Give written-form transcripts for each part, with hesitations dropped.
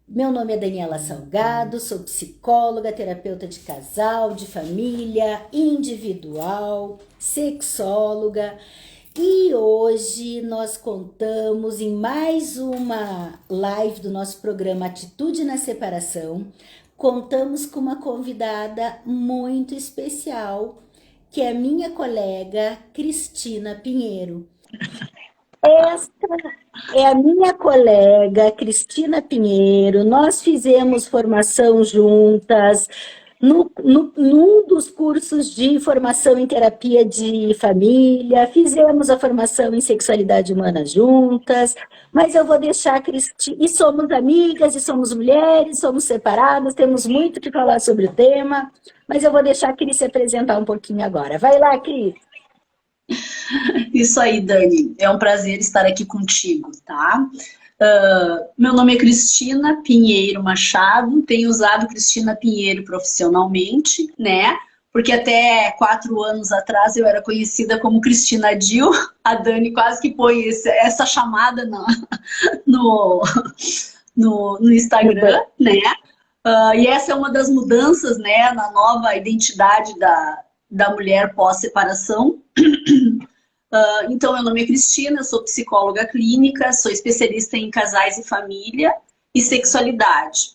Meu nome é Daniela Salgado, sou psicóloga, terapeuta de casal, de família, individual, sexóloga e hoje nós contamos em mais uma live do nosso programa Atitude na Separação. Contamos com uma convidada muito especial, que é a minha colega Cristina Pinheiro. Esta é a minha colega Cristina Pinheiro. Nós fizemos formação juntas num dos cursos de formação em terapia de família, fizemos a formação em sexualidade humana juntas, mas eu vou deixar a Cristina. E somos amigas, e somos mulheres, somos separadas, temos muito que falar sobre o tema, mas eu vou deixar a Cris se apresentar um pouquinho agora. Vai lá, Cris. Isso aí, Dani. É um prazer estar aqui contigo, tá? Meu nome é Cristina Pinheiro Machado, tenho usado Cristina Pinheiro profissionalmente, né? Porque até 4 anos atrás eu era conhecida como Cristina Dil. A Dani quase que põe essa chamada no, no Instagram, né? E essa é uma das mudanças, né, na nova identidade da mulher pós-separação. Então, meu nome é Cristina, eu sou psicóloga clínica, sou especialista em casais e família e sexualidade.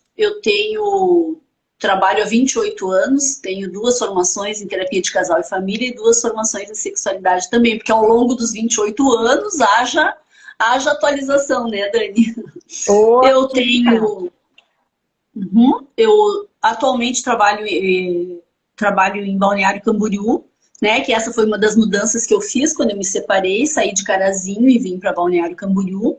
Trabalho há 28 anos, tenho 2 formações em terapia de casal e família e 2 formações em sexualidade também, porque ao longo dos 28 anos haja atualização, né, Dani? Oh, eu atualmente trabalho em Balneário Camboriú, né, que essa foi uma das mudanças que eu fiz quando eu me separei, saí de Carazinho e vim para Balneário Camboriú.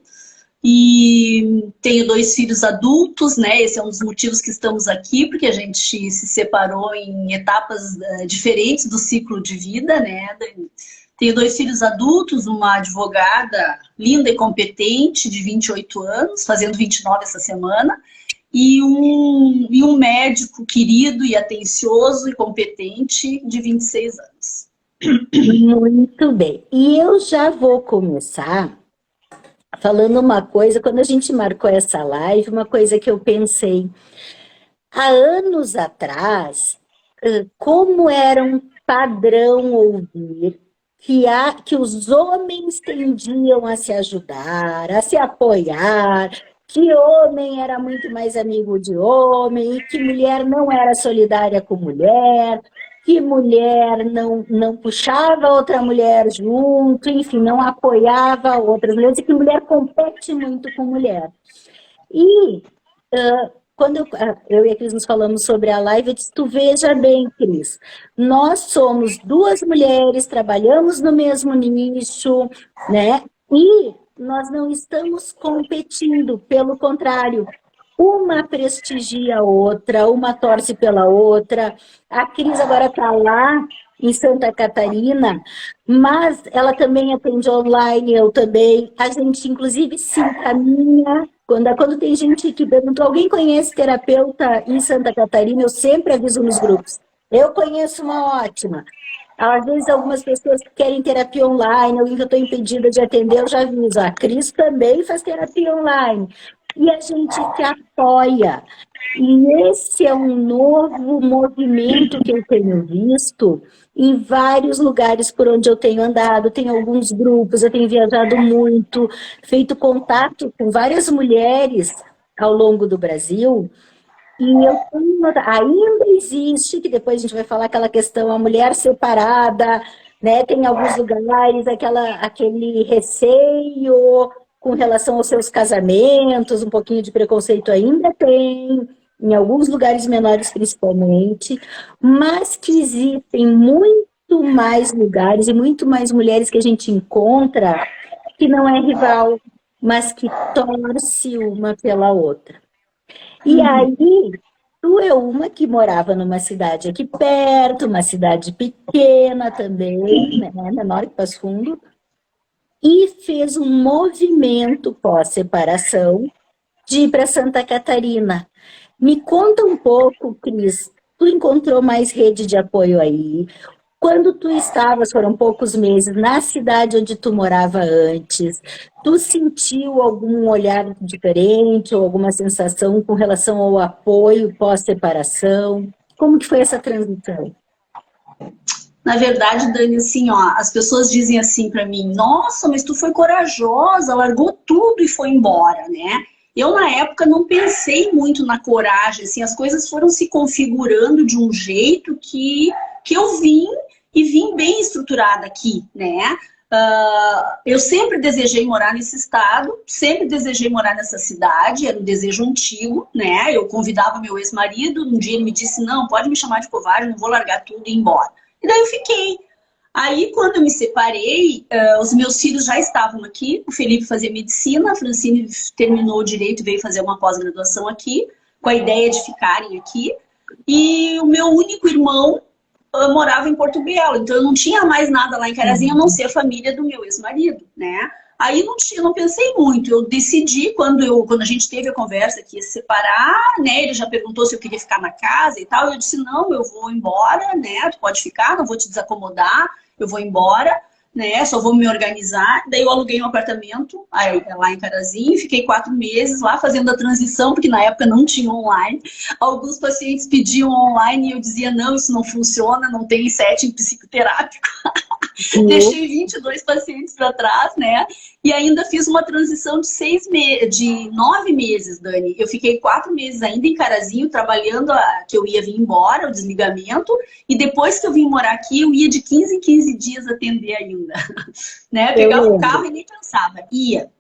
E tenho 2 filhos adultos, né, esse é um dos motivos que estamos aqui, porque a gente se separou em etapas diferentes do ciclo de vida, né. Tenho 2 filhos adultos, uma advogada linda e competente de 28 anos, fazendo 29 essa semana, e um médico querido e atencioso e competente de 26 anos. Muito bem. E eu já vou começar falando uma coisa, quando a gente marcou essa live, uma coisa que eu pensei. Há anos atrás, como era um padrão ouvir que os homens tendiam a se ajudar, a se apoiar, que homem era muito mais amigo de homem, e que mulher não era solidária com mulher, que mulher não puxava outra mulher junto, enfim, não apoiava outras mulheres, e que mulher compete muito com mulher. E quando eu e a Cris nos falamos sobre a live, eu disse, tu veja bem, Cris, nós somos 2 mulheres, trabalhamos no mesmo nicho, né? E nós não estamos competindo, pelo contrário, uma prestigia a outra, uma torce pela outra. A Cris agora está lá em Santa Catarina, mas ela também atende online, eu também. A gente, inclusive, se encaminha. Quando tem gente que perguntou, alguém conhece terapeuta em Santa Catarina? Eu sempre aviso nos grupos. Eu conheço uma ótima. Às vezes, algumas pessoas que querem terapia online, alguém que eu estou impedida de atender, eu já aviso. A Cris também faz terapia online. E a gente se apoia. E esse é um novo movimento que eu tenho visto em vários lugares por onde eu tenho andado, tem alguns grupos, eu tenho viajado muito, feito contato com várias mulheres ao longo do Brasil, e eu tenho, ainda existe, que depois a gente vai falar aquela questão, a mulher separada, né? Tem alguns lugares aquele receio com relação aos seus casamentos, um pouquinho de preconceito ainda tem, em alguns lugares menores principalmente, mas que existem muito mais lugares e muito mais mulheres que a gente encontra que não é rival, mas que torce uma pela outra. E aí, tu é uma que morava numa cidade aqui perto, uma cidade pequena também, né, menor que Passo Fundo, e fez um movimento pós-separação de ir para Santa Catarina. Me conta um pouco, Cris, tu encontrou mais rede de apoio aí? Quando tu estavas, foram poucos meses, na cidade onde tu morava antes, tu sentiu algum olhar diferente ou alguma sensação com relação ao apoio pós-separação? Como que foi essa transição? Na verdade, Dani, assim, ó, as pessoas dizem assim pra mim, nossa, mas tu foi corajosa, largou tudo e foi embora, né? Eu, na época, não pensei muito na coragem, assim, as coisas foram se configurando de um jeito que eu vim e vim bem estruturada aqui, né? Eu sempre desejei morar nesse estado, sempre desejei morar nessa cidade, era um desejo antigo, né? Eu convidava meu ex-marido, um dia ele me disse, não, pode me chamar de covarde, não vou largar tudo e ir embora. E daí eu fiquei. Aí, quando eu me separei, os meus filhos já estavam aqui. O Felipe fazia medicina, a Francine terminou o direito e veio fazer uma pós-graduação aqui, com a ideia de ficarem aqui. E o meu único irmão morava em Porto Belo, então eu não tinha mais nada lá em Carazinho, a não ser a família do meu ex-marido, né? Aí não pensei muito, eu decidi, quando a gente teve a conversa que ia se separar, né, ele já perguntou se eu queria ficar na casa e tal, e eu disse, não, eu vou embora, né, tu pode ficar, não vou te desacomodar, eu vou embora, né, só vou me organizar. Daí eu aluguei um apartamento lá em Carazinho, fiquei 4 meses lá fazendo a transição, porque na época não tinha online. Alguns pacientes pediam online e eu dizia, não, isso não funciona, não tem setting psicoterápico. Deixei 22 pacientes para trás, né? E ainda fiz uma transição de 9 meses, Dani. Eu fiquei 4 meses ainda em Carazinho, trabalhando que eu ia vir embora, o desligamento. E depois que eu vim morar aqui, eu ia de 15 em 15 dias atender ainda. Né? Pegava o carro e nem pensava, ia.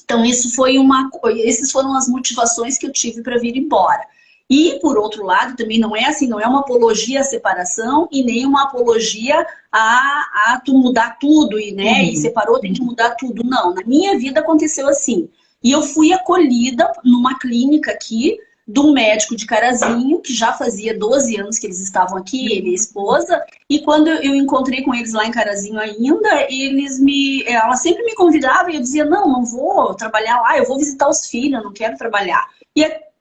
Então, essas foram as motivações que eu tive para vir embora. E, por outro lado, também não é assim, não é uma apologia à separação e nem uma apologia a tu mudar tudo e, né, e separou, tem que mudar tudo. Não, na minha vida aconteceu assim. E eu fui acolhida numa clínica aqui de um médico de Carazinho, que já fazia 12 anos que eles estavam aqui, ele e a esposa, e quando eu encontrei com eles lá em Carazinho ainda, ela sempre me convidava e eu dizia, não vou trabalhar lá, eu vou visitar os filhos, eu não quero trabalhar.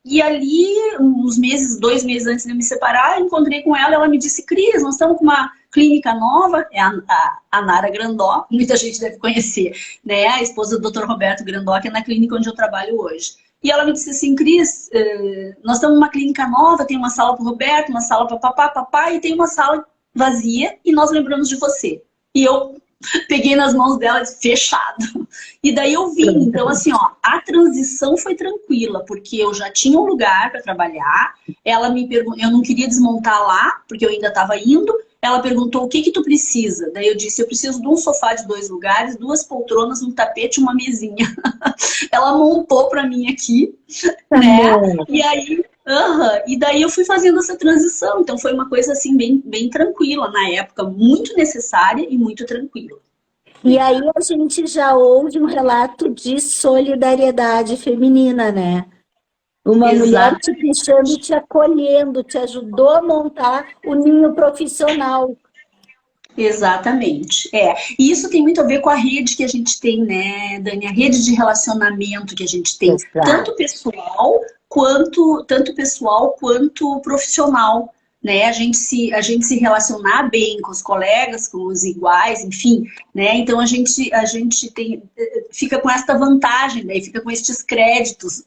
E ali, 2 meses antes de eu me separar, eu encontrei com ela, ela me disse, Cris, nós estamos com uma clínica nova, é a Nara Grandó, muita gente deve conhecer, né? A esposa do Dr. Roberto Grandó, que é na clínica onde eu trabalho hoje. E ela me disse assim, Cris, nós estamos numa clínica nova, tem uma sala para o Roberto, uma sala para papai, e tem uma sala vazia, e nós lembramos de você. E eu peguei nas mãos dela e disse, fechado. E daí eu vim. Então, assim, ó, a transição foi tranquila, porque eu já tinha um lugar para trabalhar. Ela me perguntou, eu não queria desmontar lá, porque eu ainda estava indo. Ela perguntou, o que tu precisa? Daí eu disse, eu preciso de um sofá de 2 lugares, 2 poltronas, um tapete e uma mesinha. Ela montou para mim aqui, né? E aí... E daí eu fui fazendo essa transição, então foi uma coisa assim bem tranquila na época, muito necessária e muito tranquila. E aí a gente já ouve um relato de solidariedade feminina, né? Uma mulher te puxando, te acolhendo, te ajudou a montar o ninho profissional. Exatamente. E isso tem muito a ver com a rede que a gente tem, né, Dani? A rede de relacionamento que a gente tem, tanto pessoal quanto profissional, né? A gente se relacionar bem com os colegas, com os iguais, enfim, né? Então a gente fica com esta vantagem, né? Fica com estes créditos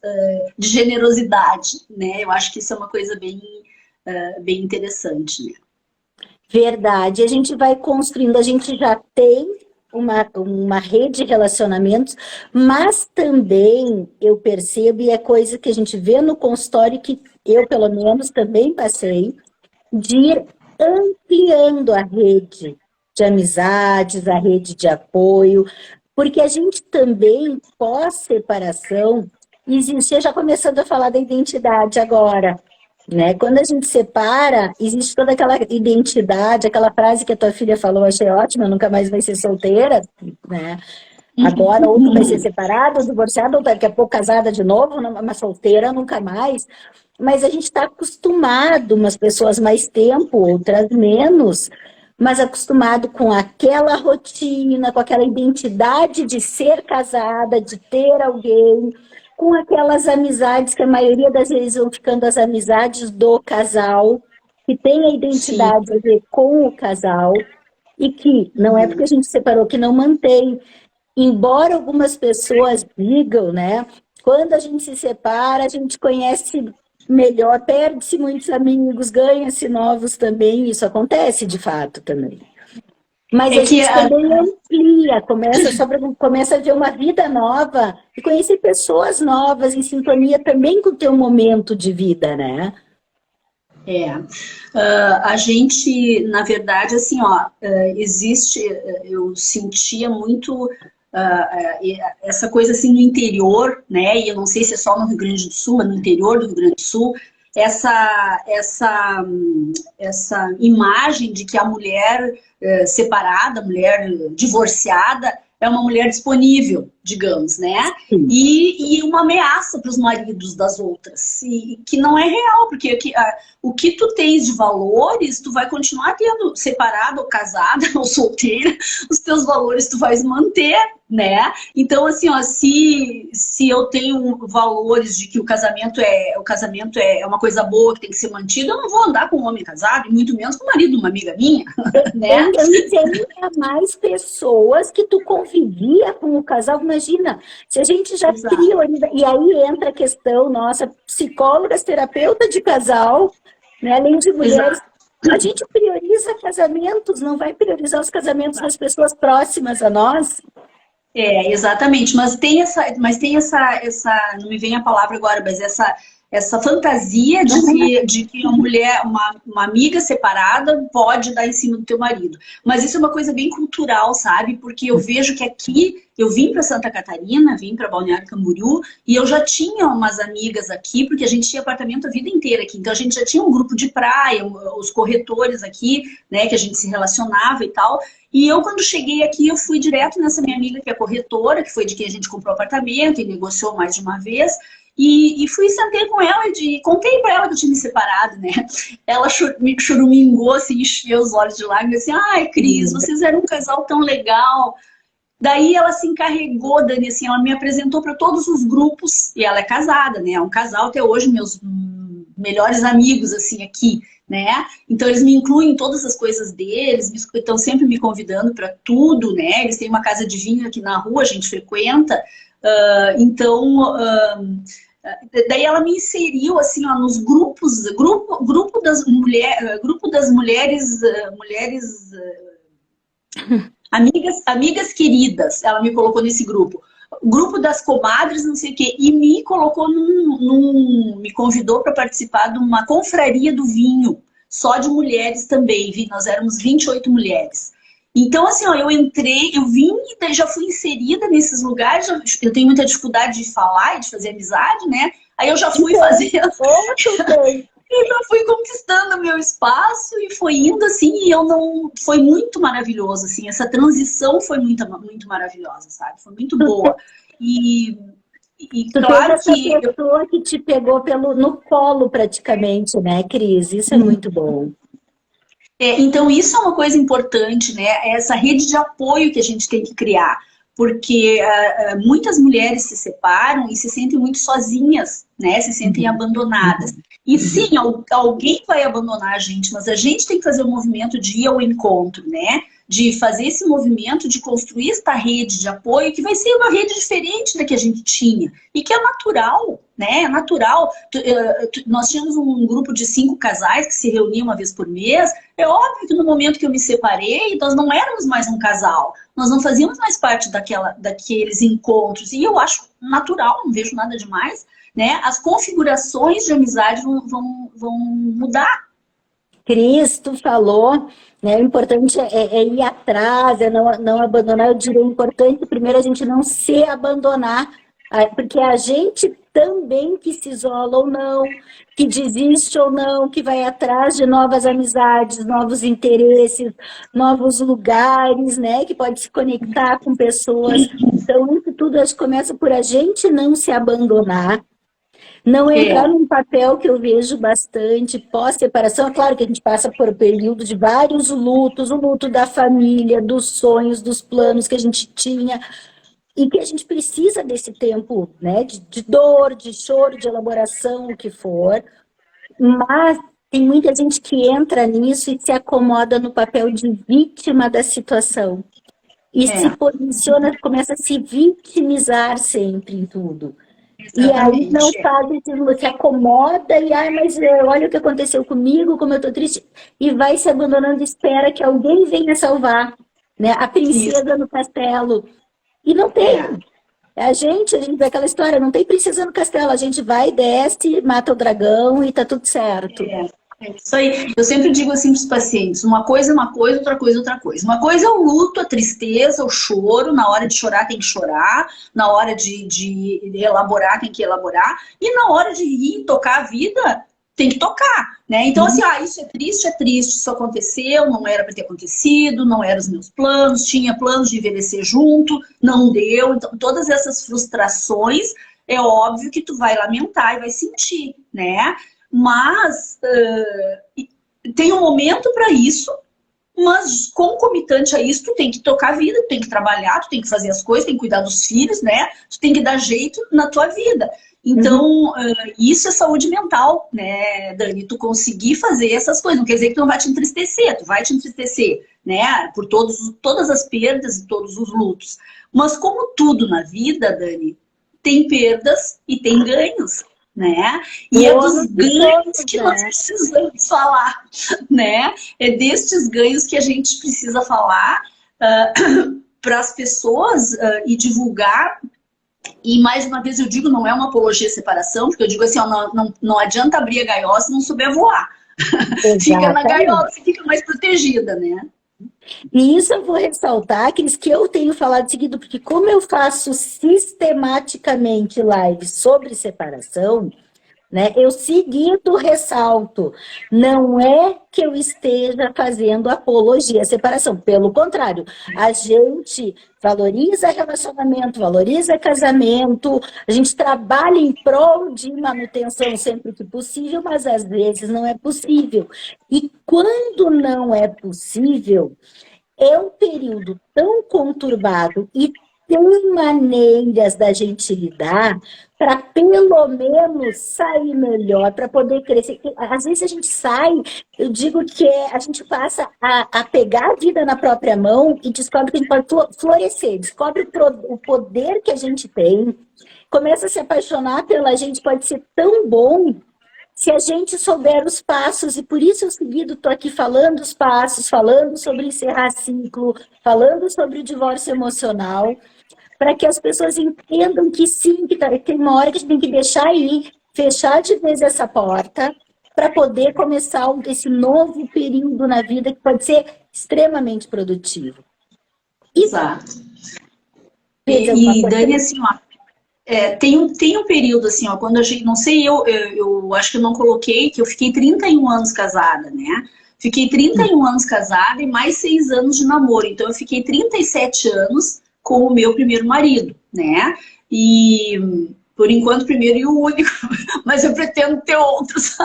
de generosidade, né? Eu acho que isso é uma coisa bem interessante, né? Verdade, a gente vai construindo, a gente já tem uma rede de relacionamentos, mas também eu percebo, e é coisa que a gente vê no consultório, que eu pelo menos também passei, de ir ampliando a rede de amizades, a rede de apoio, porque a gente também, pós-separação, existe, já começando a falar da identidade agora, né? Quando a gente separa, existe toda aquela identidade, aquela frase que a tua filha falou, achei ótima, nunca mais vai ser solteira, né? Agora, ou tu vai ser separada, ou divorciada, ou daqui a pouco casada de novo, mas solteira nunca mais. Mas a gente está acostumado, umas pessoas mais tempo, outras menos, mas acostumado com aquela rotina, com aquela identidade de ser casada, de ter alguém, com aquelas amizades que a maioria das vezes vão ficando as amizades do casal, que tem a Sim. identidade a ver com o casal, e que não é porque a gente separou que não mantém. Embora algumas pessoas digam, né? Quando a gente se separa, a gente conhece melhor, perde-se muitos amigos, ganha-se novos também, isso acontece de fato também. Mas É a que gente também amplia, começa a ver uma vida nova e conhecer pessoas novas em sintonia também com o teu momento de vida, né? A gente, na verdade, assim, ó, existe, eu sentia muito essa coisa assim no interior, né? E eu não sei se é só no Rio Grande do Sul, mas no interior do Rio Grande do Sul, essa imagem de que a mulher separada, a mulher divorciada, é uma mulher disponível, digamos, né? Sim. E uma ameaça para os maridos das outras, e que não é real, porque o que tu tens de valores, tu vai continuar tendo, separada ou casada ou solteira, os teus valores tu vais manter, né? Então, assim, ó, se eu tenho valores de que o casamento é uma coisa boa que tem que ser mantida, eu não vou andar com um homem casado, e muito menos com o marido de uma amiga minha, né? Tem mais pessoas que tu convivia com o casal, imagina, se a gente já Exato. prioriza, e aí entra a questão, nossa, psicólogas, terapeuta de casal, né, além de mulheres, Exato. a gente prioriza casamentos, não vai priorizar os casamentos das pessoas próximas a nós? Exatamente, mas tem essa, não me vem a palavra agora, mas essa fantasia de que uma mulher, uma amiga separada pode dar em cima do teu marido. Mas isso é uma coisa bem cultural, sabe? Porque eu vejo que aqui, eu vim para Santa Catarina, vim para Balneário Camboriú, e eu já tinha umas amigas aqui, porque a gente tinha apartamento a vida inteira aqui. Então a gente já tinha um grupo de praia, os corretores aqui, né, que a gente se relacionava e tal. E eu, quando cheguei aqui, eu fui direto nessa minha amiga que é corretora, que foi de quem a gente comprou apartamento e negociou mais de uma vez. E fui, sentei com ela e contei pra ela que eu tinha me separado, né? Ela me churumingou, assim, encheu os olhos de lágrimas, assim, ai, Cris, vocês eram um casal tão legal. Daí ela se encarregou, Dani, assim, ela me apresentou para todos os grupos, e ela é casada, né? É um casal até hoje, meus melhores amigos, assim, aqui, né? Então eles me incluem em todas as coisas deles, estão sempre me convidando para tudo, né? Eles têm uma casa de vinho aqui na rua, a gente frequenta. Daí ela me inseriu assim, ó, nos grupos, grupo das mulheres, amigas queridas. Ela me colocou nesse grupo. Grupo das comadres, não sei o quê, e me colocou me convidou para participar de uma confraria do vinho, só de mulheres também. Nós éramos 28 mulheres. Então, assim, ó, eu entrei, eu vim e daí já fui inserida nesses lugares. Eu tenho muita dificuldade de falar e de fazer amizade, né? Aí eu já fui fazendo. Eu já fui conquistando o meu espaço e foi indo assim, e eu não. Foi muito maravilhoso, assim. Essa transição foi muito, muito maravilhosa, sabe? Foi muito boa. E claro que. Essa pessoa que te pegou no colo, praticamente, né, Cris? Isso é muito bom. Então, isso é uma coisa importante, né? Essa rede de apoio que a gente tem que criar. Porque muitas mulheres se separam e se sentem muito sozinhas, né? Se sentem abandonadas. E sim, alguém vai abandonar a gente, mas a gente tem que fazer o movimento de ir ao encontro, né? De fazer esse movimento, de construir esta rede de apoio, que vai ser uma rede diferente da que a gente tinha. E que é natural, né? É natural. Nós tínhamos um grupo de 5 casais que se reuniam uma vez por mês. É óbvio que no momento que eu me separei, nós não éramos mais um casal. Nós não fazíamos mais parte daqueles encontros. E eu acho natural, não vejo nada demais, né? As configurações de amizade vão mudar. Cris, tu falou, né? O importante é ir atrás, é não abandonar. Eu diria o importante primeiro a gente não se abandonar, porque a gente também que se isola ou não, que desiste ou não, que vai atrás de novas amizades, novos interesses, novos lugares, né? Que pode se conectar com pessoas. Então, isso tudo acho que começa por a gente não se abandonar. Não entrar num papel que eu vejo bastante pós-separação. É claro que a gente passa por um período de vários lutos, o luto da família, dos sonhos, dos planos que a gente tinha, e que a gente precisa desse tempo, né, de dor, de choro, de elaboração, o que for. Mas Tem muita gente que entra nisso e se acomoda no papel de vítima da situação. E se posiciona, começa a se vitimizar sempre em tudo. E aí não sabe, se acomoda e, mas olha o que aconteceu comigo, como eu tô triste. E vai se abandonando, espera que alguém venha salvar, né? A princesa no castelo. E não tem. A gente vê aquela história, não tem princesa no castelo. A gente vai, desce, mata o dragão e tá tudo certo. É isso aí. Eu sempre digo assim para os pacientes, uma coisa é uma coisa, outra coisa é outra coisa. Uma coisa é o luto, a tristeza, o choro. Na hora de chorar tem que chorar, na hora de elaborar tem que elaborar, e na hora de rir, tocar a vida, tem que tocar, né? Então assim, isso é triste, isso aconteceu, não era para ter acontecido, não eram os meus planos, tinha planos de envelhecer junto, não deu. Então todas essas frustrações, é óbvio que tu vai lamentar e vai sentir, né? Mas tem um momento para isso, mas concomitante a isso, tu tem que tocar a vida, tu tem que trabalhar, tu tem que fazer as coisas, tem que cuidar dos filhos, né? Tu tem que dar jeito na tua vida. Então, isso é saúde mental, né, Dani? Tu conseguir fazer essas coisas, não quer dizer que tu não vai te entristecer, tu vai te entristecer, né? Por todas as perdas e todos os lutos. Mas como tudo na vida, Dani, tem perdas e tem ganhos. Né? E é dos ganhos que nós precisamos falar, né? É destes ganhos que a gente precisa falar para as pessoas e divulgar. E mais uma vez eu digo, não é uma apologia à separação, porque eu digo assim, não adianta abrir a gaiola se não souber voar. Fica na gaiola, você fica mais protegida, né? E isso eu vou ressaltar, aqueles que eu tenho falado seguido, porque como eu faço sistematicamente lives sobre separação, né, eu seguido ressalto, não é que eu esteja fazendo apologia à separação, pelo contrário, a gente valoriza relacionamento, valoriza casamento, a gente trabalha em prol de manutenção sempre que possível, mas às vezes não é possível. E quando não é possível, é um período tão conturbado e tem maneiras da gente lidar para pelo menos sair melhor, para poder crescer. Às vezes a gente sai, eu digo que a gente passa a pegar a vida na própria mão e descobre que a gente pode florescer, descobre o poder que a gente tem, começa a se apaixonar pela gente, pode ser tão bom se a gente souber os passos, e por isso eu seguido estou aqui falando os passos, falando sobre encerrar ciclo, falando sobre o divórcio emocional, para que as pessoas entendam que sim, que tem uma hora que a gente tem que deixar ir, fechar de vez essa porta, para poder começar esse novo período na vida que pode ser extremamente produtivo. Exato. E Dani, assim, ó, tem um período assim, ó, quando a gente, não sei, eu acho que eu não coloquei, que eu fiquei 31 anos casada, né? Fiquei 31 anos casada e mais 6 anos de namoro. Então eu fiquei 37 anos com o meu primeiro marido, né? E por enquanto o primeiro e o único, mas eu pretendo ter outros.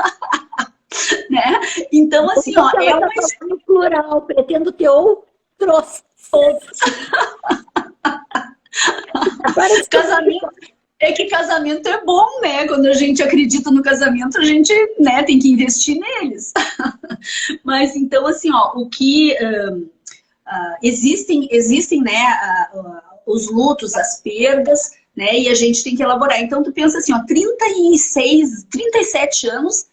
Né? Então, assim, ó, é uma no plural, pretendo ter outros. Agora, casamento é bom, né? Quando a gente acredita no casamento, a gente, né, tem que investir neles. Mas então, assim, ó, o que existem, né, os lutos, as perdas, né? E a gente tem que elaborar. Então, tu pensa assim, ó, 37 anos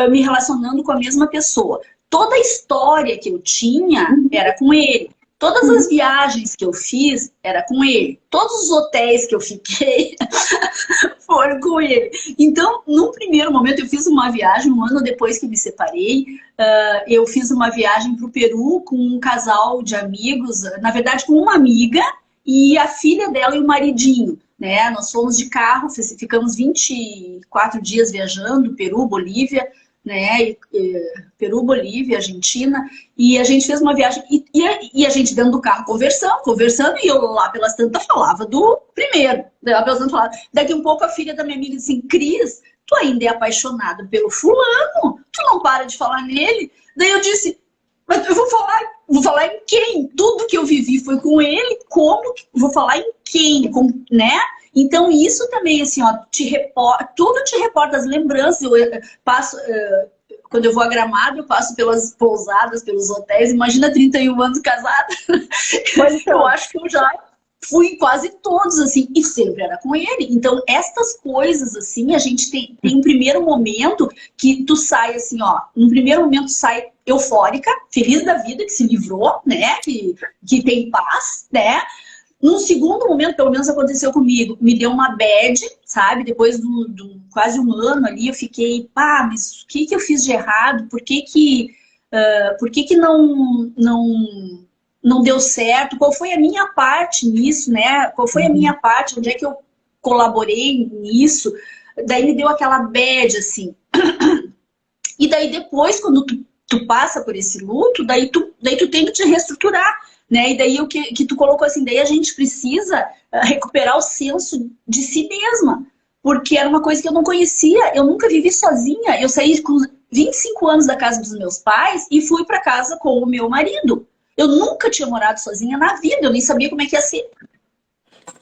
me relacionando com a mesma pessoa. Toda a história que eu tinha era com ele. Todas as viagens que eu fiz era com ele. Todos os hotéis que eu fiquei foram com ele. Então, num primeiro momento, eu fiz uma viagem, um ano depois que me separei. Eu fiz uma viagem para o Peru com um casal de amigos, na verdade, com uma amiga e a filha dela e o maridinho. Né? Nós fomos de carro, ficamos 24 dias viajando, Peru, Bolívia, né? Peru, Bolívia, Argentina, e a gente fez uma viagem e a gente dentro do carro conversando, e eu lá pelas tantas falava do primeiro, lá pelas tantas falava. Daqui um pouco a filha da minha amiga disse assim, Cris, tu ainda é apaixonado pelo fulano, tu não para de falar nele. Daí eu disse, mas eu vou falar em quem? Tudo que eu vivi foi com ele, vou falar em quem? Né? Então, isso também, assim, ó, tudo te reporta as lembranças. Eu passo, quando eu vou a Gramado, eu passo pelas pousadas, pelos hotéis. Imagina 31 anos casada. Eu acho que eu já fui em quase todos, assim, e sempre era com ele. Então, estas coisas, assim, a gente tem um primeiro momento que tu sai, assim, ó, um primeiro momento sai eufórica, feliz da vida, que se livrou, né, que tem paz, né. Num segundo momento, pelo menos aconteceu comigo, me deu uma bad, sabe, depois do quase um ano ali, eu fiquei, pá, mas o que eu fiz de errado? Por que não deu certo? Qual foi a minha parte nisso, né? Qual foi a minha parte? Onde é que eu colaborei nisso? Daí me deu aquela bad, assim. E daí depois, quando tu passa por esse luto, daí tu tem que te reestruturar, né? E daí o que tu colocou assim, daí a gente precisa recuperar o senso de si mesma, porque era uma coisa que eu não conhecia, eu nunca vivi sozinha. Eu saí com 25 anos da casa dos meus pais e fui para casa com o meu marido. Eu nunca tinha morado sozinha na vida, eu nem sabia como é que ia ser.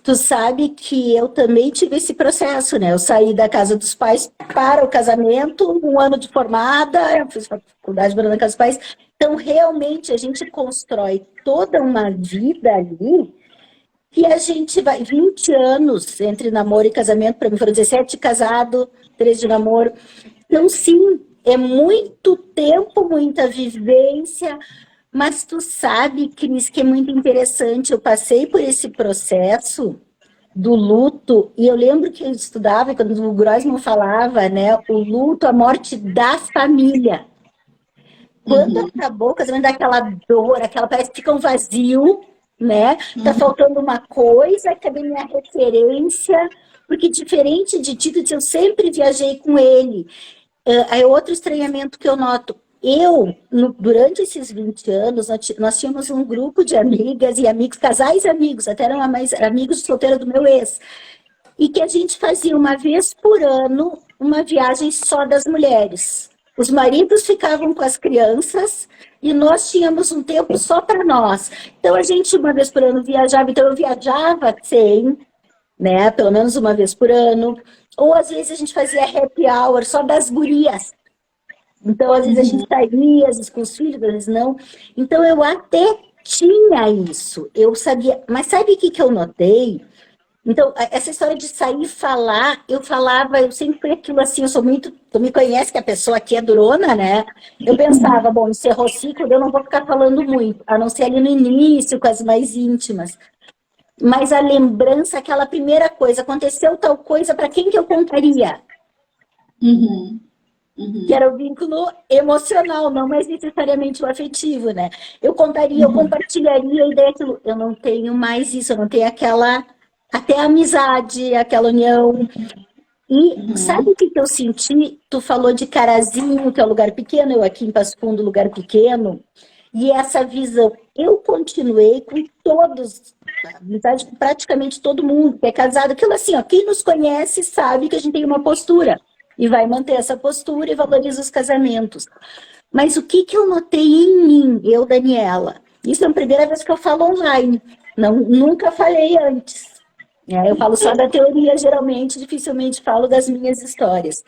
Tu sabe que eu também tive esse processo, né? Eu saí da casa dos pais para o casamento, um ano de formada, eu fiz faculdade morando na casa dos pais. Então, realmente, a gente constrói toda uma vida ali que a gente vai... 20 anos entre namoro e casamento, para mim foram 17 de casado, 13 de namoro. Então, sim, é muito tempo, muita vivência, mas tu sabe, Cris, que é muito interessante. Eu passei por esse processo do luto, e eu lembro que eu estudava, quando o Grossman falava, né, o luto, a morte da família. Quando acabou o casamento, dá aquela dor, parece que fica um vazio, né? Tá faltando uma coisa, cadê minha referência? Porque diferente de Tito, eu sempre viajei com ele. É outro estranhamento que eu noto. Durante esses 20 anos, nós tínhamos um grupo de amigas e amigos, casais e amigos, até eram mais amigos de solteira do meu ex, e que a gente fazia uma vez por ano uma viagem só das mulheres. Os maridos ficavam com as crianças e nós tínhamos um tempo só para nós. Então a gente uma vez por ano viajava, então eu viajava sem, né, pelo menos uma vez por ano, ou às vezes a gente fazia happy hour só das gurias. Então, às vezes a gente saía, às vezes com os filhos, às vezes não. Então, eu até tinha isso. Eu sabia. Mas sabe o que eu notei? Então, essa história de sair e falar, eu sempre fui aquilo assim, eu sou muito... Tu me conhece que a pessoa aqui é durona, né? Eu pensava, bom, encerrou o ciclo, eu não vou ficar falando muito, a não ser ali no início, com as mais íntimas. Mas a lembrança, aquela primeira coisa, aconteceu tal coisa, para quem que eu contaria? Que era o vínculo emocional, não mais necessariamente o afetivo, né? Eu contaria, eu compartilharia a ideia que eu não tenho mais isso, eu não tenho aquela, até amizade, aquela união. E sabe o que eu senti? Tu falou de Carazinho, que é um lugar pequeno, eu aqui em Passo Fundo, lugar pequeno, e essa visão. Eu continuei com todos, amizade com praticamente todo mundo que é casado, aquilo assim, ó, quem nos conhece sabe que a gente tem uma postura. E vai manter essa postura e valoriza os casamentos. Mas o que eu notei em mim, eu, Daniela? Isso é a primeira vez que eu falo online. Nunca falei antes. Eu falo só da teoria, geralmente, dificilmente falo das minhas histórias.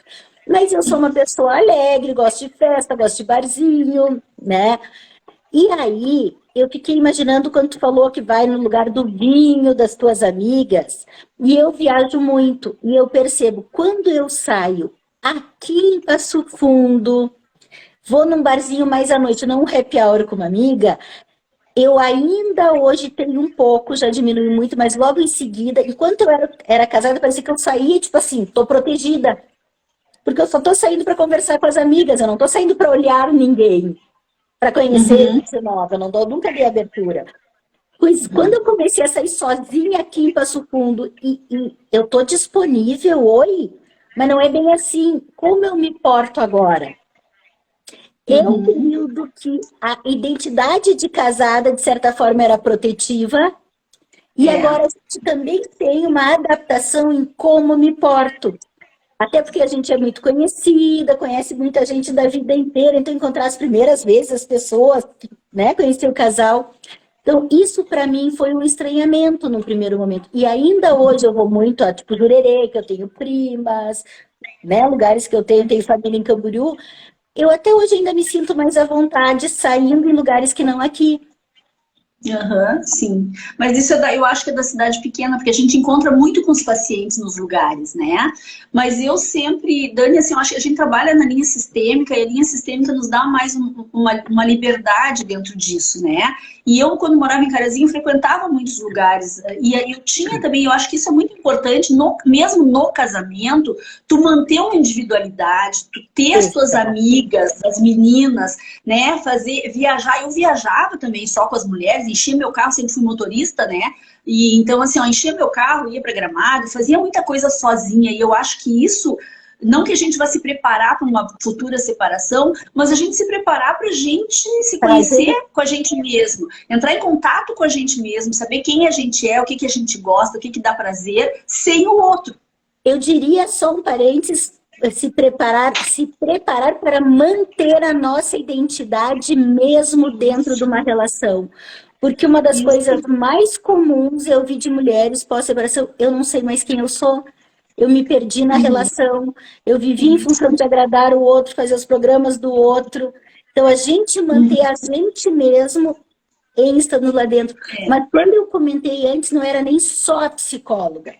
Mas eu sou uma pessoa alegre, gosto de festa, gosto de barzinho, né? E aí, eu fiquei imaginando quando tu falou que vai no lugar do vinho das tuas amigas, e eu viajo muito, e eu percebo, quando eu saio aqui em Passo Fundo, vou num barzinho mais à noite, não um happy hour com uma amiga, eu ainda hoje tenho um pouco, já diminui muito, mas logo em seguida, enquanto eu era casada, parecia que eu saía, tipo assim, tô protegida, porque eu só tô saindo para conversar com as amigas, eu não tô saindo para olhar ninguém, para conhecer gente nova, eu nunca dei abertura. Pois quando eu comecei a sair sozinha aqui em Passo Fundo, e eu tô disponível, oi, mas não é bem assim. Como eu me porto agora? É um período que a identidade de casada, de certa forma, era protetiva. E agora a gente também tem uma adaptação em como me porto. Até porque a gente é muito conhecida, conhece muita gente da vida inteira. Então, encontrar as primeiras vezes as pessoas, né, conhecer o casal. Então, isso para mim foi um estranhamento no primeiro momento. E ainda hoje eu vou muito a tipo Jurerê, que eu tenho primas, né, lugares que eu tenho família em Camboriú. Eu até hoje ainda me sinto mais à vontade saindo em lugares que não aqui. Aham, sim. Mas isso eu acho que é da cidade pequena, porque a gente encontra muito com os pacientes nos lugares, né? Mas eu sempre, Dani, assim, eu acho que a gente trabalha na linha sistêmica e a linha sistêmica nos dá mais uma liberdade dentro disso, né? E eu, quando morava em Carazinho, frequentava muitos lugares. E aí eu tinha também, eu acho que isso é muito importante, mesmo no casamento, tu manter uma individualidade, tu ter as tuas amigas, as meninas, né? Viajar. Eu viajava também só com as mulheres, enchia meu carro, sempre fui motorista, né? E então, assim, ó, enchia meu carro, ia para Gramado, fazia muita coisa sozinha. E eu acho que isso, não que a gente vá se preparar para uma futura separação, mas a gente se preparar para a gente se conhecer com a gente mesmo, entrar em contato com a gente mesmo, saber quem a gente é, o que a gente gosta, o que dá prazer, sem o outro. Eu diria só um parênteses, se preparar para manter a nossa identidade mesmo dentro de uma relação. Porque uma das coisas mais comuns eu vi de mulheres pós-separação, eu não sei mais quem eu sou, eu me perdi na relação, eu vivi em função de agradar o outro, fazer os programas do outro. Então, a gente manter a gente mesmo estando lá dentro. Mas quando eu comentei antes, não era nem só a psicóloga.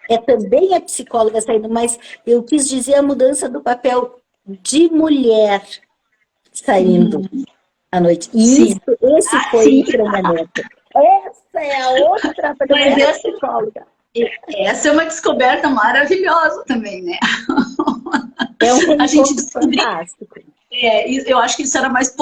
É também a psicóloga saindo, mas eu quis dizer a mudança do papel de mulher saindo à noite. E esse foi o treinamento. Essa é a outra psicóloga. Essa é uma descoberta maravilhosa também, né? É um gente fantástico. Eu acho que isso era mais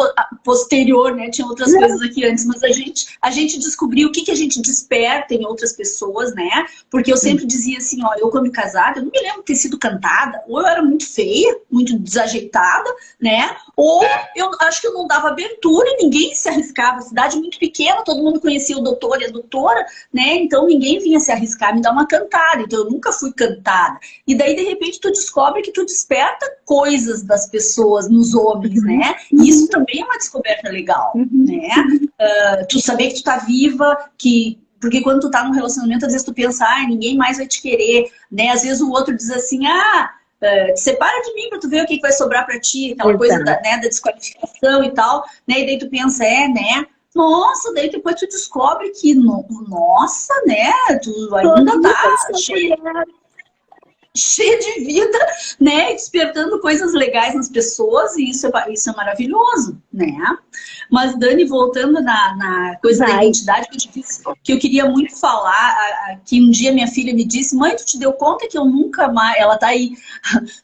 posterior, né? Tinha outras coisas aqui antes, mas a gente descobriu o que a gente desperta em outras pessoas, né? Porque eu sempre dizia assim, ó, eu quando casada, eu não me lembro de ter sido cantada, ou eu era muito feia, muito desajeitada, né? Ou eu acho que eu não dava abertura e ninguém se arriscava. Cidade muito pequena, todo mundo conhecia o doutor e a doutora, né? Então ninguém vinha se arriscar a me dar uma cantada. Então eu nunca fui cantada. E daí, de repente, tu descobre que tu desperta coisas das pessoas nos homens, né? E isso também é uma descoberta legal, né? Tu saber que tu tá viva, porque quando tu tá num relacionamento, às vezes tu pensa, ninguém mais vai te querer, né? Às vezes o outro diz assim, te separa de mim pra tu ver o que vai sobrar pra ti, aquela coisa da desqualificação e tal, né? E daí tu pensa, né? Nossa, daí depois tu descobre que, nossa, né? Tu ainda tá cheia de vida, né? Despertando coisas legais nas pessoas, e isso é maravilhoso, né? Mas, Dani, voltando na coisa da identidade que eu te disse, que eu queria muito falar, que um dia minha filha me disse, mãe, tu te deu conta que eu nunca mais, ela tá aí,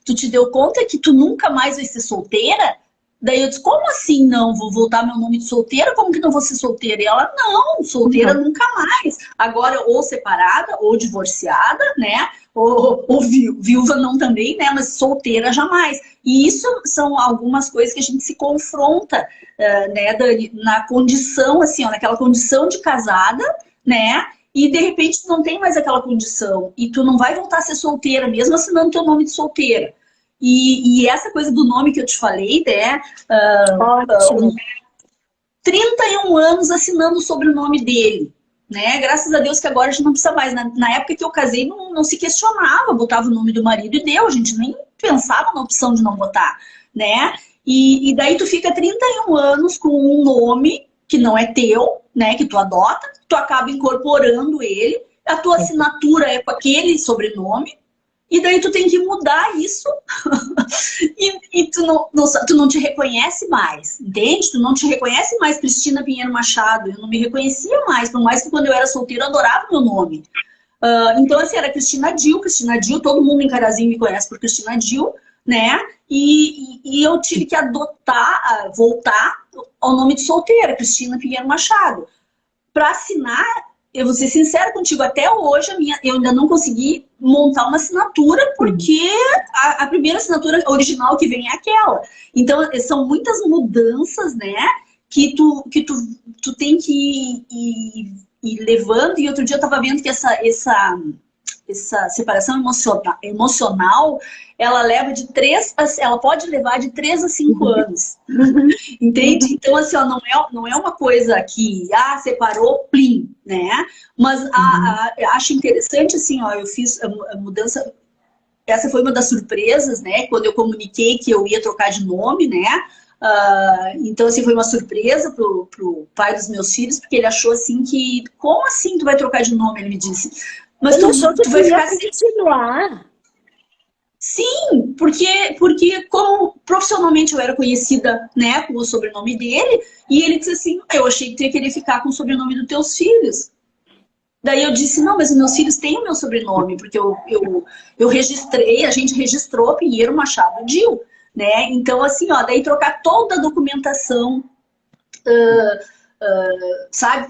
tu te deu conta que tu nunca mais vai ser solteira? Daí eu disse, como assim não? Vou voltar meu nome de solteira? Como que não vou ser solteira? E ela, não, solteira nunca mais. Agora, ou separada, ou divorciada, né? Ou viúva não também, né? Mas solteira jamais. E isso são algumas coisas que a gente se confronta, né, Dani? Na condição, assim, ó, naquela condição de casada, né? E de repente tu não tem mais aquela condição. E tu não vai voltar a ser solteira, mesmo assinando teu nome de solteira. E essa coisa do nome que eu te falei, né? 31 anos assinando o sobrenome dele, né? Graças a Deus que agora a gente não precisa mais. Na época que eu casei, não se questionava, botava o nome do marido e deu, a gente nem pensava na opção de não botar, né? E daí tu fica 31 anos com um nome que não é teu, né? Que tu adota, tu acaba incorporando ele, a tua assinatura é com aquele sobrenome, e daí tu tem que mudar isso e tu não te reconhece mais, entende? Tu não te reconhece mais Cristina Pinheiro Machado, eu não me reconhecia mais, por mais que quando eu era solteira eu adorava meu nome. Então assim, era Cristina Dil, todo mundo em Carazinho me conhece por Cristina Dil, né? E eu tive que voltar ao nome de solteira, Cristina Pinheiro Machado. Para assinar, eu vou ser sincera contigo, até hoje eu ainda não consegui montar uma assinatura, porque a primeira assinatura original que vem é aquela. Então, são muitas mudanças, né, que tu tem que ir levando. E outro dia eu estava vendo que essa separação emocional, ela pode levar de 3 a 5 anos. Entende? Então, assim, ó, não é uma coisa que, separou, plim, né? Mas acho interessante, assim, ó, eu fiz a mudança essa foi uma das surpresas, né? Quando eu comuniquei que eu ia trocar de nome, né? Então, assim, foi uma surpresa pro pai dos meus filhos, porque ele achou, assim, que... Como assim tu vai trocar de nome? Ele me disse. Mas Ele achou que tu tu vai ia ficar assim... continuar. Sim, porque como profissionalmente eu era conhecida, né, com o sobrenome dele, e ele disse assim, eu achei que tu ia querer ficar com o sobrenome dos teus filhos. Daí eu disse, não, mas os meus filhos têm o meu sobrenome, porque eu registrei, a gente registrou Pinheiro Machado Dil, né? Então, assim, ó, daí trocar toda a documentação, sabe,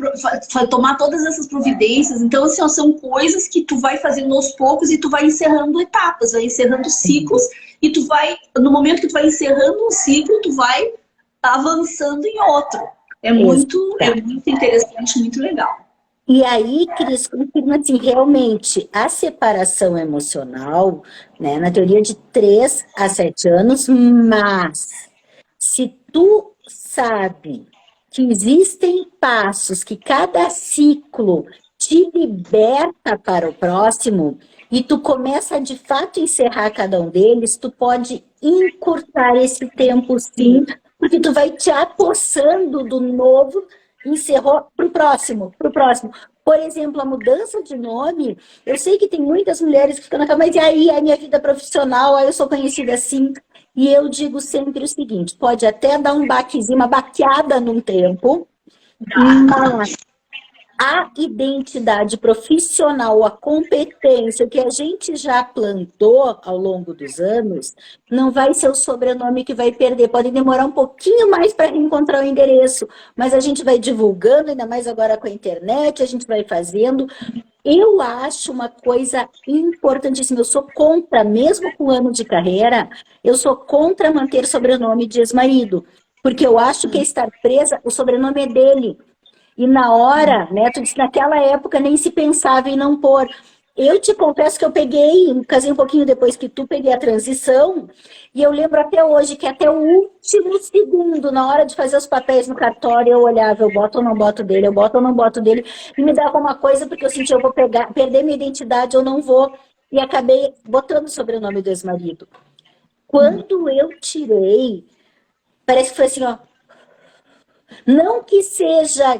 tomar todas essas providências. Então, assim, ó, são coisas que tu vai fazendo aos poucos e tu vai encerrando etapas, vai encerrando ciclos, e tu vai, no momento que tu vai encerrando um ciclo, tu vai avançando em outro. É muito interessante, muito legal. E aí, Cris, confirma assim, realmente, a separação emocional, né, na teoria de 3 a 7 anos, mas se tu sabe que existem passos que cada ciclo te liberta para o próximo e tu começa a, de fato, encerrar cada um deles, tu pode encurtar esse tempo, sim, porque tu vai te apossando do novo, encerrou para o próximo, para o próximo. Por exemplo, a mudança de nome, eu sei que tem muitas mulheres que ficam na cama, mas e aí, a minha vida profissional, aí eu sou conhecida assim. E eu digo sempre o seguinte, pode até dar um baquezinho, uma baqueada num tempo, mas a identidade profissional, a competência, o que a gente já plantou ao longo dos anos, não vai ser o sobrenome que vai perder. Pode demorar um pouquinho mais para reencontrar o endereço, mas a gente vai divulgando, ainda mais agora com a internet, a gente vai fazendo. Eu acho uma coisa importantíssima. Eu sou contra, mesmo com ano de carreira, eu sou contra manter sobrenome de ex-marido, porque eu acho que estar presa, o sobrenome é dele. E na hora, né, tu disse, naquela época nem se pensava em não pôr. Eu te confesso que eu casei um pouquinho depois que tu, peguei a transição, e eu lembro até hoje que até o último segundo, na hora de fazer os papéis no cartório, eu olhava, eu boto ou não boto dele, eu boto ou não boto dele, e me dava uma coisa, porque eu sentia, eu vou perder minha identidade, eu não vou, e acabei botando o sobrenome do ex-marido. Quando eu tirei, parece que foi assim, ó, não que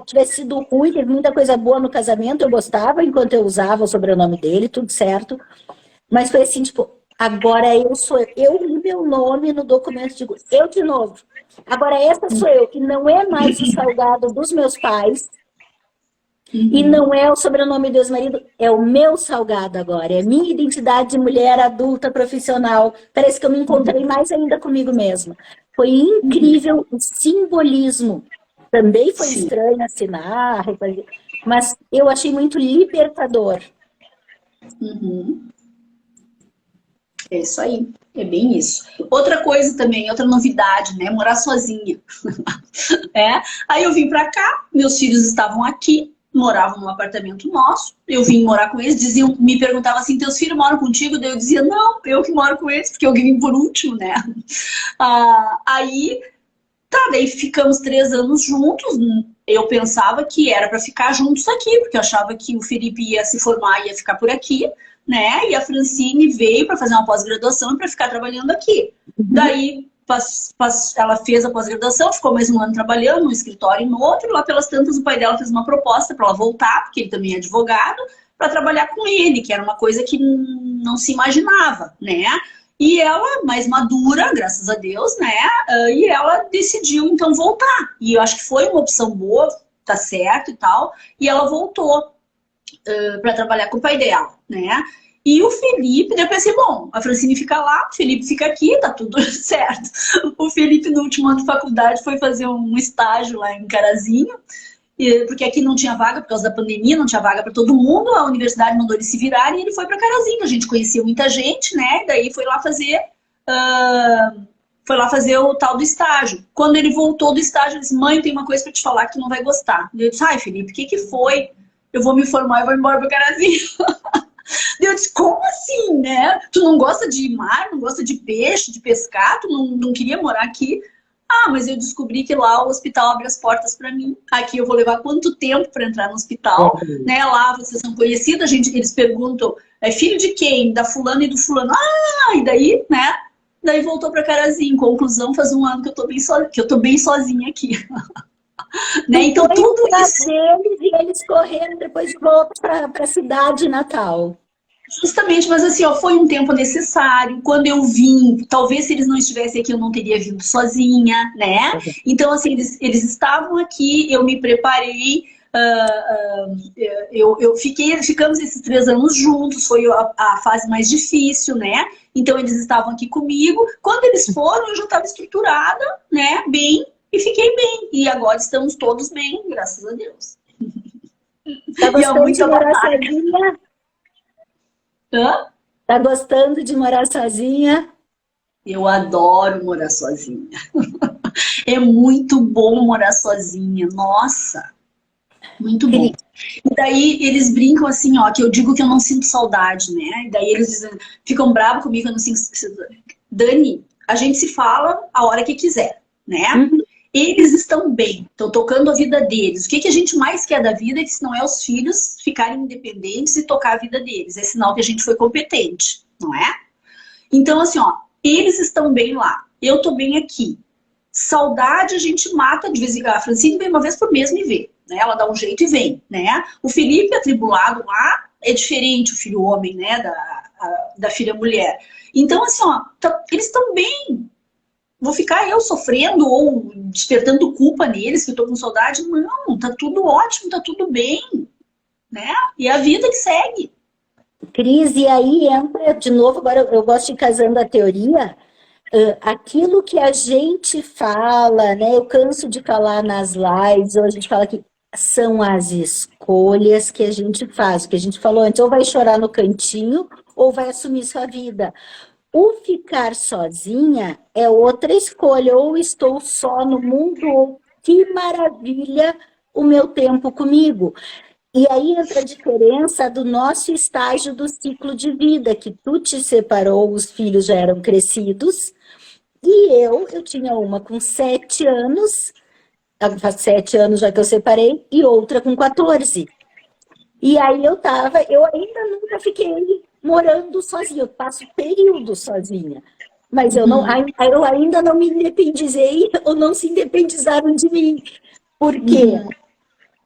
tivesse sido ruim, teve muita coisa boa no casamento, eu gostava enquanto eu usava o sobrenome dele, tudo certo. Mas foi assim, tipo, agora eu sou eu li meu nome no documento, digo, eu de novo. Agora essa sou eu, que não é mais o Salgado dos meus pais, e não é o sobrenome do ex-marido, é o meu Salgado agora, é minha identidade de mulher adulta, profissional. Parece que eu me encontrei mais ainda comigo mesma. Foi incrível o simbolismo. Também foi estranho assinar, mas eu achei muito libertador. É isso aí, é bem isso. Outra coisa também, outra novidade, né? Morar sozinha. Aí eu vim pra cá, meus filhos estavam aqui, moravam num apartamento nosso, eu vim morar com eles, me perguntavam assim, teus filhos moram contigo? Daí eu dizia, não, eu que moro com eles, porque eu vim por último, né? Aí, daí ficamos 3 anos juntos, eu pensava que era para ficar juntos aqui, porque eu achava que o Felipe ia se formar e ia ficar por aqui, né? E a Francine veio para fazer uma pós-graduação e para ficar trabalhando aqui. Daí ela fez a pós-graduação, ficou mais um ano trabalhando num escritório e no outro. Lá pelas tantas, o pai dela fez uma proposta para ela voltar, porque ele também é advogado, para trabalhar com ele, que era uma coisa que não se imaginava, né? E ela, mais madura, graças a Deus, né? E ela decidiu, então, voltar. E eu acho que foi uma opção boa, tá certo e tal. E ela voltou para trabalhar com o pai dela, né? E o Felipe, daí eu pensei, bom, a Francine fica lá, o Felipe fica aqui, tá tudo certo. O Felipe, no último ano de faculdade, foi fazer um estágio lá em Carazinho, porque aqui não tinha vaga por causa da pandemia, não tinha vaga para todo mundo, a universidade mandou ele se virar e ele foi para Carazinho. A gente conhecia muita gente, né? Daí foi lá fazer o tal do estágio. Quando ele voltou do estágio, ele disse, mãe, tem uma coisa para te falar que tu não vai gostar. Eu disse, ai, Felipe, o que foi? Eu vou me formar e vou embora para Carazinho. Eu disse, como assim, né? Tu não gosta de mar, não gosta de peixe, de pescar, tu não queria morar aqui? Ah, mas eu descobri que lá o hospital abre as portas para mim. Aqui eu vou levar quanto tempo para entrar no hospital, né? Lá vocês são conhecidos, eles perguntam, é filho de quem? Da fulana e do fulano. Ah, e daí, né? Daí voltou para Carazinho. Conclusão, faz um ano que eu tô bem sozinha aqui. Né? Então tudo isso deles e eles correram depois de volta para a cidade natal. Justamente, mas assim, ó, foi um tempo necessário. Quando eu vim, talvez se eles não estivessem aqui, eu não teria vindo sozinha, né? Então, assim, eles estavam aqui, eu me preparei, ficamos esses 3 anos juntos, foi a fase mais difícil, né? Então, eles estavam aqui comigo. Quando eles foram, eu já estava estruturada, né? Bem, e fiquei bem. E agora estamos todos bem, graças a Deus. Tá gostando de morar sozinha? Hã? Tá gostando de morar sozinha? Eu adoro morar sozinha. É muito bom morar sozinha. Nossa, muito bom. E daí eles brincam assim, ó, que eu digo que eu não sinto saudade, né? E daí eles dizem, ficam bravos comigo, eu não sinto. Dani, a gente se fala a hora que quiser, né? Uhum. Eles estão bem, estão tocando a vida deles. O que a gente mais quer da vida é que se não é os filhos ficarem independentes e tocar a vida deles. É sinal que a gente foi competente, não é? Então, assim, ó, eles estão bem lá, eu tô bem aqui. Saudade a gente mata de vez em quando. A Francine vem uma vez por mês me ver, né? Ela dá um jeito e vem, né? O Felipe atribulado lá é diferente, o filho homem, né? Da filha mulher. Então, assim, ó, eles estão bem. Vou ficar eu sofrendo ou despertando culpa neles, que eu tô com saudade? Não, tá tudo ótimo, tá tudo bem, né? E é a vida que segue. Cris, e aí entra de novo, agora eu gosto de ir casando a teoria, aquilo que a gente fala, né? Eu canso de falar nas lives, ou a gente fala que são as escolhas que a gente faz, o que a gente falou antes, ou vai chorar no cantinho, ou vai assumir sua vida. O ficar sozinha é outra escolha, ou estou só no mundo, ou que maravilha o meu tempo comigo. E aí entra a diferença do nosso estágio do ciclo de vida, que tu te separou, os filhos já eram crescidos, e eu tinha uma com 7 anos, faz 7 anos já que eu separei, e outra com 14. E aí eu ainda nunca fiquei morando sozinha, eu passo período sozinha. Mas eu ainda não me independizei, ou não se independizaram de mim. Por quê?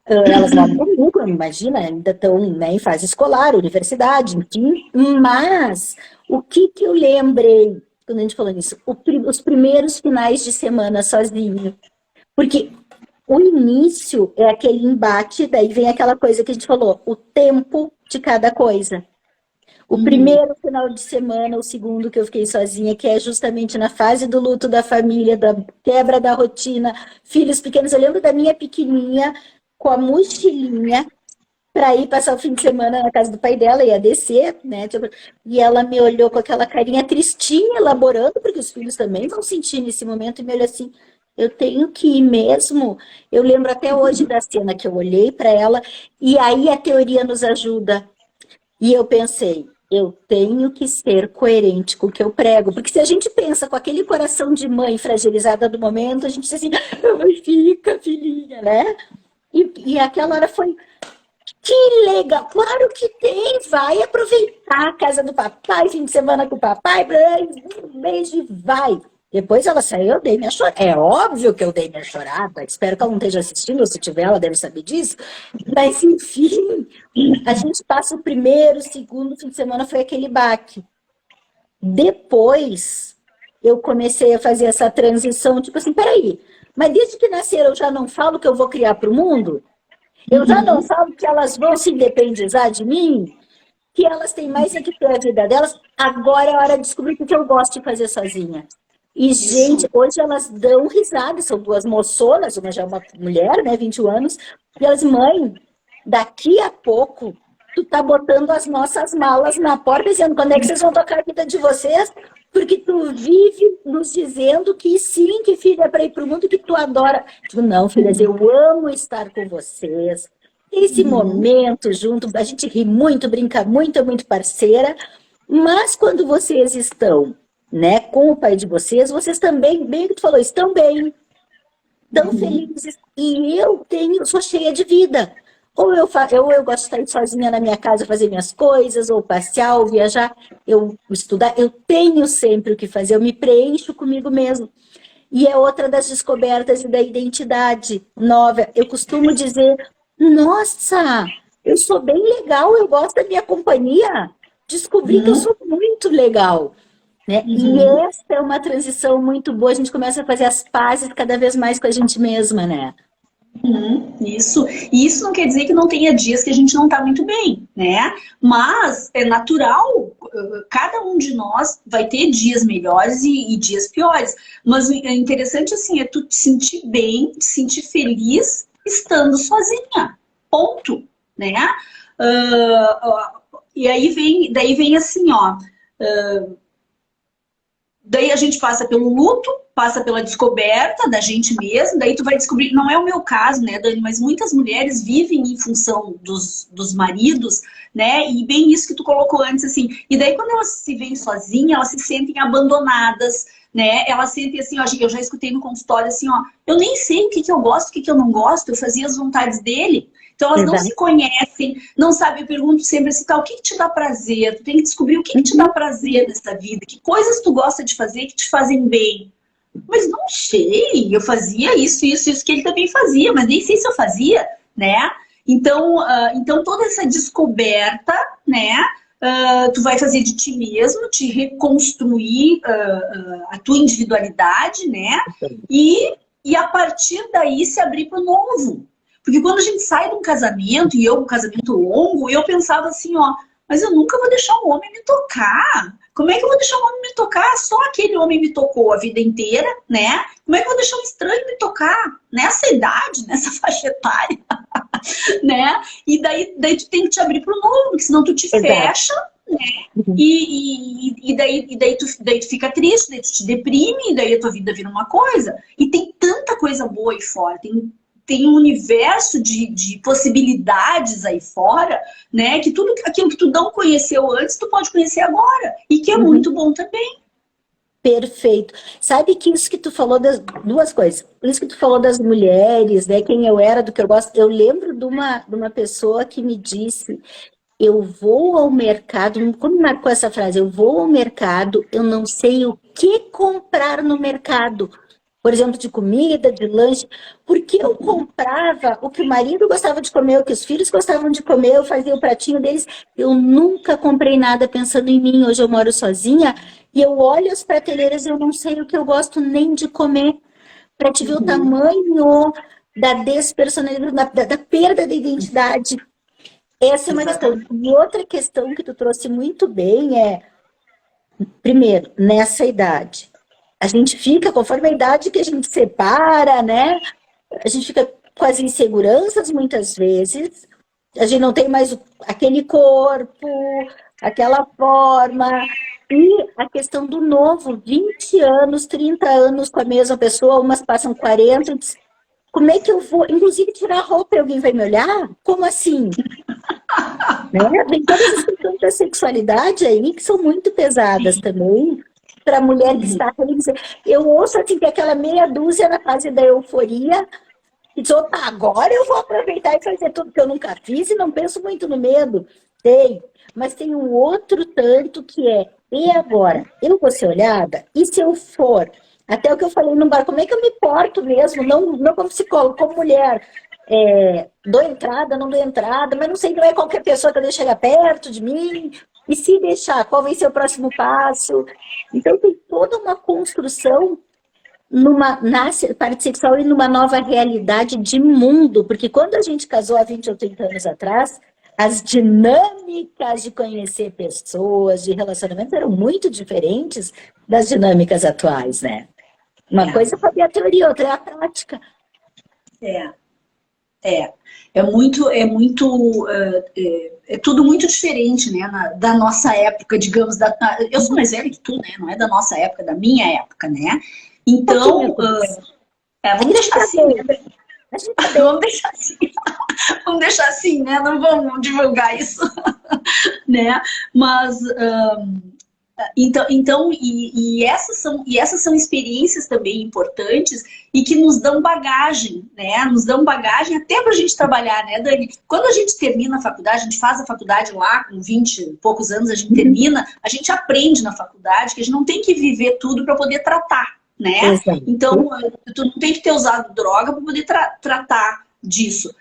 Elas moram comigo, imagina, ainda estão, né, em fase escolar, universidade, enfim. Mas o que eu lembrei, quando a gente falou nisso, os primeiros finais de semana sozinho. Porque o início é aquele embate, daí vem aquela coisa que a gente falou, o tempo de cada coisa. O primeiro final de semana, o segundo que eu fiquei sozinha, que é justamente na fase do luto da família, da quebra da rotina, filhos pequenos. Eu lembro da minha pequenininha com a mochilinha para ir passar o fim de semana na casa do pai dela, ia descer, né? E ela me olhou com aquela carinha tristinha, elaborando, porque os filhos também vão sentir nesse momento, e me olhou assim, eu tenho que ir mesmo. Eu lembro até hoje da cena que eu olhei para ela, e aí a teoria nos ajuda. E eu pensei, eu tenho que ser coerente com o que eu prego. Porque se a gente pensa com aquele coração de mãe fragilizada do momento, a gente diz assim, fica, filhinha, né? E aquela hora foi, que legal, claro que tem, vai aproveitar a casa do papai, fim de semana com o papai, um beijo e vai. Depois ela saiu, eu dei minha chorada. É óbvio que eu dei minha chorada, espero que ela não esteja assistindo, ou se tiver, ela deve saber disso. Mas, enfim, a gente passa o primeiro, o segundo fim de semana, foi aquele baque. Depois, eu comecei a fazer essa transição, tipo assim, peraí, mas desde que nasceram eu já não falo que eu vou criar para o mundo? Eu já não falo que elas vão se independizar de mim? Que elas têm mais é que ter a vida delas? Agora é hora de descobrir o que eu gosto de fazer sozinha. E, gente, hoje elas dão risada, são duas moçonas, uma já é uma mulher, né, 21 anos, e elas, mãe, daqui a pouco, tu tá botando as nossas malas na porta, dizendo quando é que vocês vão tocar a vida de vocês, porque tu vive nos dizendo que sim, que filha é para ir pro mundo, que tu adora. Tipo, não, filhas, eu amo estar com vocês, esse momento junto, a gente ri muito, brinca muito, é muito parceira, mas quando vocês estão né, com o pai de vocês também, bem o que tu falou, estão bem, tão felizes. E eu sou cheia de vida. Ou eu gosto de estar sozinha na minha casa, fazer minhas coisas, ou passear, ou viajar, eu estudar. Eu tenho sempre o que fazer, eu me preencho comigo mesmo. E é outra das descobertas e da identidade nova. Eu costumo dizer, nossa, eu sou bem legal, eu gosto da minha companhia. Descobri que eu sou muito legal. Né? E essa é uma transição muito boa, a gente começa a fazer as pazes cada vez mais com a gente mesma, né? Isso. E isso não quer dizer que não tenha dias que a gente não tá muito bem, né? Mas é natural, cada um de nós vai ter dias melhores e dias piores. Mas é interessante, assim, é tu te sentir bem, te sentir feliz estando sozinha. Ponto, né? E aí daí vem assim, ó. Daí a gente passa pelo luto, passa pela descoberta da gente mesmo, daí tu vai descobrir, não é o meu caso, né, Dani, mas muitas mulheres vivem em função dos maridos, né, e bem isso que tu colocou antes, assim, e daí quando elas se veem sozinhas, elas se sentem abandonadas, né, elas sentem assim, ó, eu já escutei no consultório assim, ó, eu nem sei o que eu gosto, o que eu não gosto, eu fazia as vontades dele. Então elas não se conhecem, não sabem, eu pergunto sempre assim, tá, o que te dá prazer? Tu tem que descobrir o que te dá prazer nessa vida, que coisas tu gosta de fazer que te fazem bem. Mas não sei, eu fazia isso que ele também fazia, mas nem sei se eu fazia, né? Então, então toda essa descoberta, né? Tu vai fazer de ti mesmo, te reconstruir a tua individualidade, né? E a partir daí se abrir para o novo. Porque quando a gente sai de um casamento, e eu, um casamento longo, eu pensava assim, ó, mas eu nunca vou deixar um homem me tocar. Como é que eu vou deixar um homem me tocar? Só aquele homem me tocou a vida inteira, né? Como é que eu vou deixar um estranho me tocar? Nessa idade, nessa faixa etária, né? E daí tu tem que te abrir pro novo, porque senão tu te fecha, né? E daí tu fica triste, daí tu te deprime, e daí a tua vida vira uma coisa. E tem tanta coisa boa aí fora, tem um universo de possibilidades aí fora, né? Que tudo aquilo que tu não conheceu antes, tu pode conhecer agora. E que é muito bom também. Perfeito. Sabe que isso que tu falou das duas coisas. Isso que tu falou das mulheres, né? Quem eu era, do que eu gosto. Eu lembro de uma pessoa que me disse, eu vou ao mercado, quando marcou essa frase, eu vou ao mercado, eu não sei o que comprar no mercado. Por exemplo, de comida, de lanche, porque eu comprava o que o marido gostava de comer, o que os filhos gostavam de comer, eu fazia o pratinho deles. Eu nunca comprei nada pensando em mim. Hoje eu moro sozinha e eu olho as prateleiras e eu não sei o que eu gosto nem de comer. Para te ver o tamanho da despersonalização, da perda da identidade. Essa é uma questão. E outra questão que tu trouxe muito bem é, primeiro, nessa idade. A gente fica, conforme a idade que a gente separa, né? A gente fica com as inseguranças muitas vezes. A gente não tem mais aquele corpo, aquela forma. E a questão do novo, 20 anos, 30 anos com a mesma pessoa, umas passam 40. Como é que eu vou, inclusive, tirar a roupa e alguém vai me olhar? Como assim? Né? Tem todas as questões da sexualidade aí que são muito pesadas também. Para a mulher que está feliz. Eu ouço assim que aquela meia dúzia na fase da euforia e diz, opa, agora eu vou aproveitar e fazer tudo que eu nunca fiz e não penso muito no medo. Tem, mas tem um outro tanto que é, e agora? Eu vou ser olhada? E se eu for? Até o que eu falei no bar, como é que eu me porto mesmo? Não como psicólogo, como mulher. Dou entrada, não dou entrada, mas não sei, não é qualquer pessoa que eu deixo chegar perto de mim. E se deixar, qual vai ser o próximo passo? Então, tem toda uma construção na parte sexual e numa nova realidade de mundo. Porque quando a gente casou há 20 ou 30 anos atrás, as dinâmicas de conhecer pessoas, de relacionamento, eram muito diferentes das dinâmicas atuais, né? Uma coisa é a teoria, outra é a prática. É tudo muito diferente, né, da nossa época, digamos, eu sou mais velha que tu, né, não é da nossa época, da minha época, né, então, vamos deixar assim, né? Vamos deixar assim, vamos deixar assim, né, não vamos divulgar isso, né, mas essas são experiências também importantes e que nos dão bagagem, né? Nos dão bagagem até para a gente trabalhar, né, Dani? Quando a gente termina a faculdade, a gente faz a faculdade lá com 20 e poucos anos, a gente termina, a gente aprende na faculdade que a gente não tem que viver tudo para poder tratar, né? Exato. Então, tu não tem que ter usado droga para poder tratar disso.